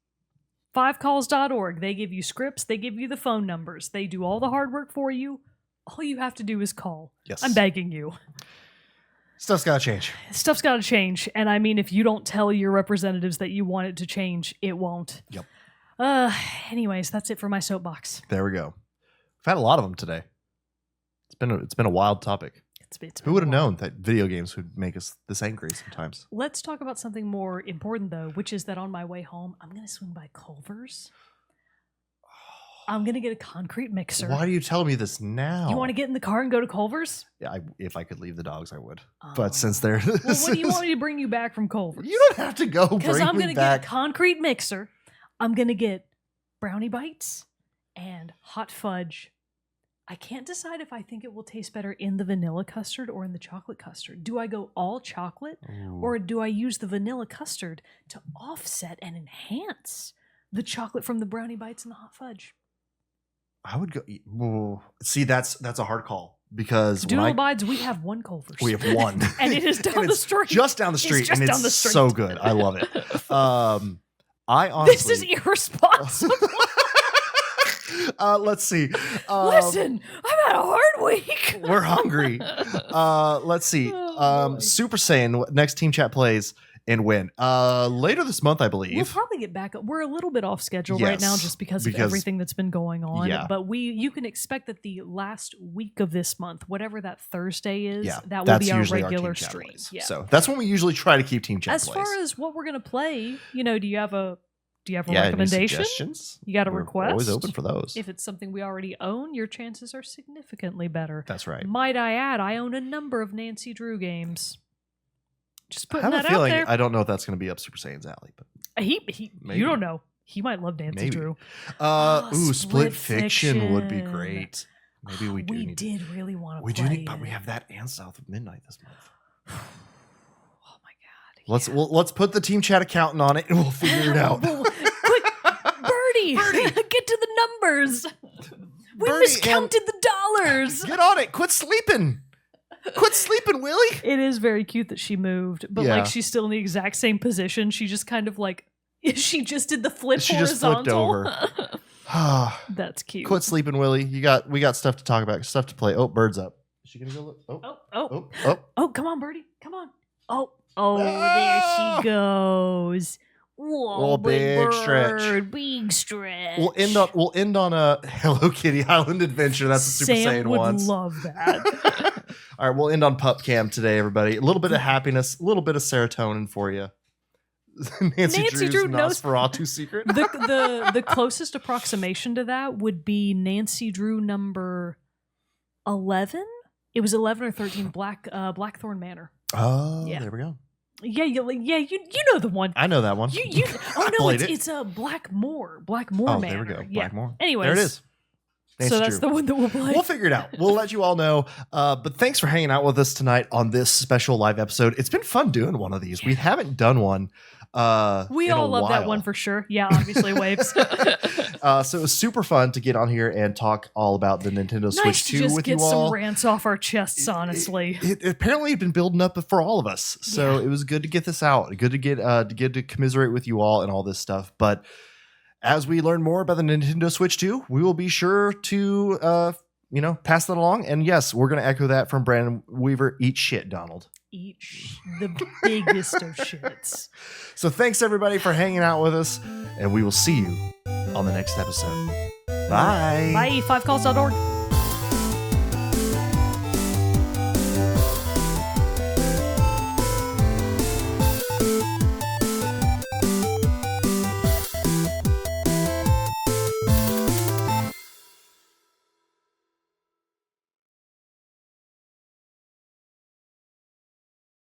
5calls.org. They give you scripts. They give you the phone numbers. They do all the hard work for you. All you have to do is call. Yes. I'm begging you. Stuff's got to change. Stuff's got to change. And I mean, if you don't tell your representatives that you want it to change, it won't. Yep. Anyways, that's it for my soapbox. There we go. I've had a lot of them today. It's been a wild topic. Who would have known that video games would make us this angry sometimes? Let's talk about something more important, though, which is that on my way home, I'm going to swing by Culver's. I'm going to get a concrete mixer. Why are you telling me this now? You want to get in the car and go to Culver's? Yeah, if I could leave the dogs, I would. But since they're... Well, what do you want me to bring you back from Culver's? You don't have to go bring me back. Because I'm going to get a concrete mixer. I'm going to get brownie bites and hot fudge. I can't decide if I think it will taste better in the vanilla custard or in the chocolate custard. Do I go all chocolate or do I use the vanilla custard to offset and enhance the chocolate from the brownie bites and the hot fudge? I would go. See, that's a hard call because Doodle abides. We have one Culver's. We have one, and it is down the street. Just down the street, and it's so good. I love it. I honestly, this is irresponsible. Let's see. Listen, I've had a hard week. We're hungry. Let's see. Super Saiyan, next Team Chat plays and when? Later this month, I believe. We'll probably get back up. We're a little bit off schedule right now just because of everything that's been going on. Yeah. But you can expect that the last week of this month, whatever that Thursday is, that will be our regular stream. Yeah. So that's when we usually try to keep Team Chat plays. As far as what we're going to play, do you have a recommendation? You got a request? Always open for those. If it's something we already own, your chances are significantly better. That's right. Might I add, I own a number of Nancy Drew games. Just putting that out there. I have a feeling I don't know if that's going to be up Super Saiyan's alley, but you don't know. He might love Nancy Drew. Split Fiction would be great. Maybe we do. We did really want to. We do need, but we have that and South of Midnight this month. Oh my god! Let's put the Team Chat accountant on it, and we'll figure it out. Quick, Birdie, get to the numbers. We miscounted the dollars. Get on it. Quit sleeping. Quit sleeping, Willie. It is very cute that she moved, but she's still in the exact same position. She just kind of she just did the flip horizontal. Just flipped over. That's cute. Quit sleeping, Willie. We got stuff to talk about, stuff to play. Oh, bird's up. Is she gonna go look? Oh, come on, Birdie. Come on. Oh, there she goes. Whoa, big stretch. Big stretch. We'll end on a Hello Kitty Island adventure. That's a Super Saiyan one. Sam would love that. All right, we'll end on Pup Cam today, everybody. A little bit of happiness, a little bit of serotonin for you. Nancy Drew's Nosferatu secret. The closest approximation to that would be Nancy Drew number 11. It was 11 or 13. Blackthorn Manor. Oh, there we go. Yeah, you know the one. I know that one. It's a Blackmore Manor. There we go. Blackmore. Anyways, there it is. So that's the one that we'll play. We'll figure it out. We'll let you all know. But thanks for hanging out with us tonight on this special live episode. It's been fun doing one of these. We haven't done one. We all love that one for sure. Yeah, obviously waves. So it was super fun to get on here and talk all about the Nintendo Switch 2 with you all. Get some rants off our chests, honestly. It apparently had been building up for all of us. So it was good to get this out. Good to get to commiserate with you all and all this stuff. But as we learn more about the Nintendo Switch 2, we will be sure to pass that along. And yes, we're going to echo that from Brandon Weaver. Eat shit, Donald. The biggest of shits. So thanks everybody for hanging out with us, and we will see you on the next episode. Bye. Bye. 5calls.org.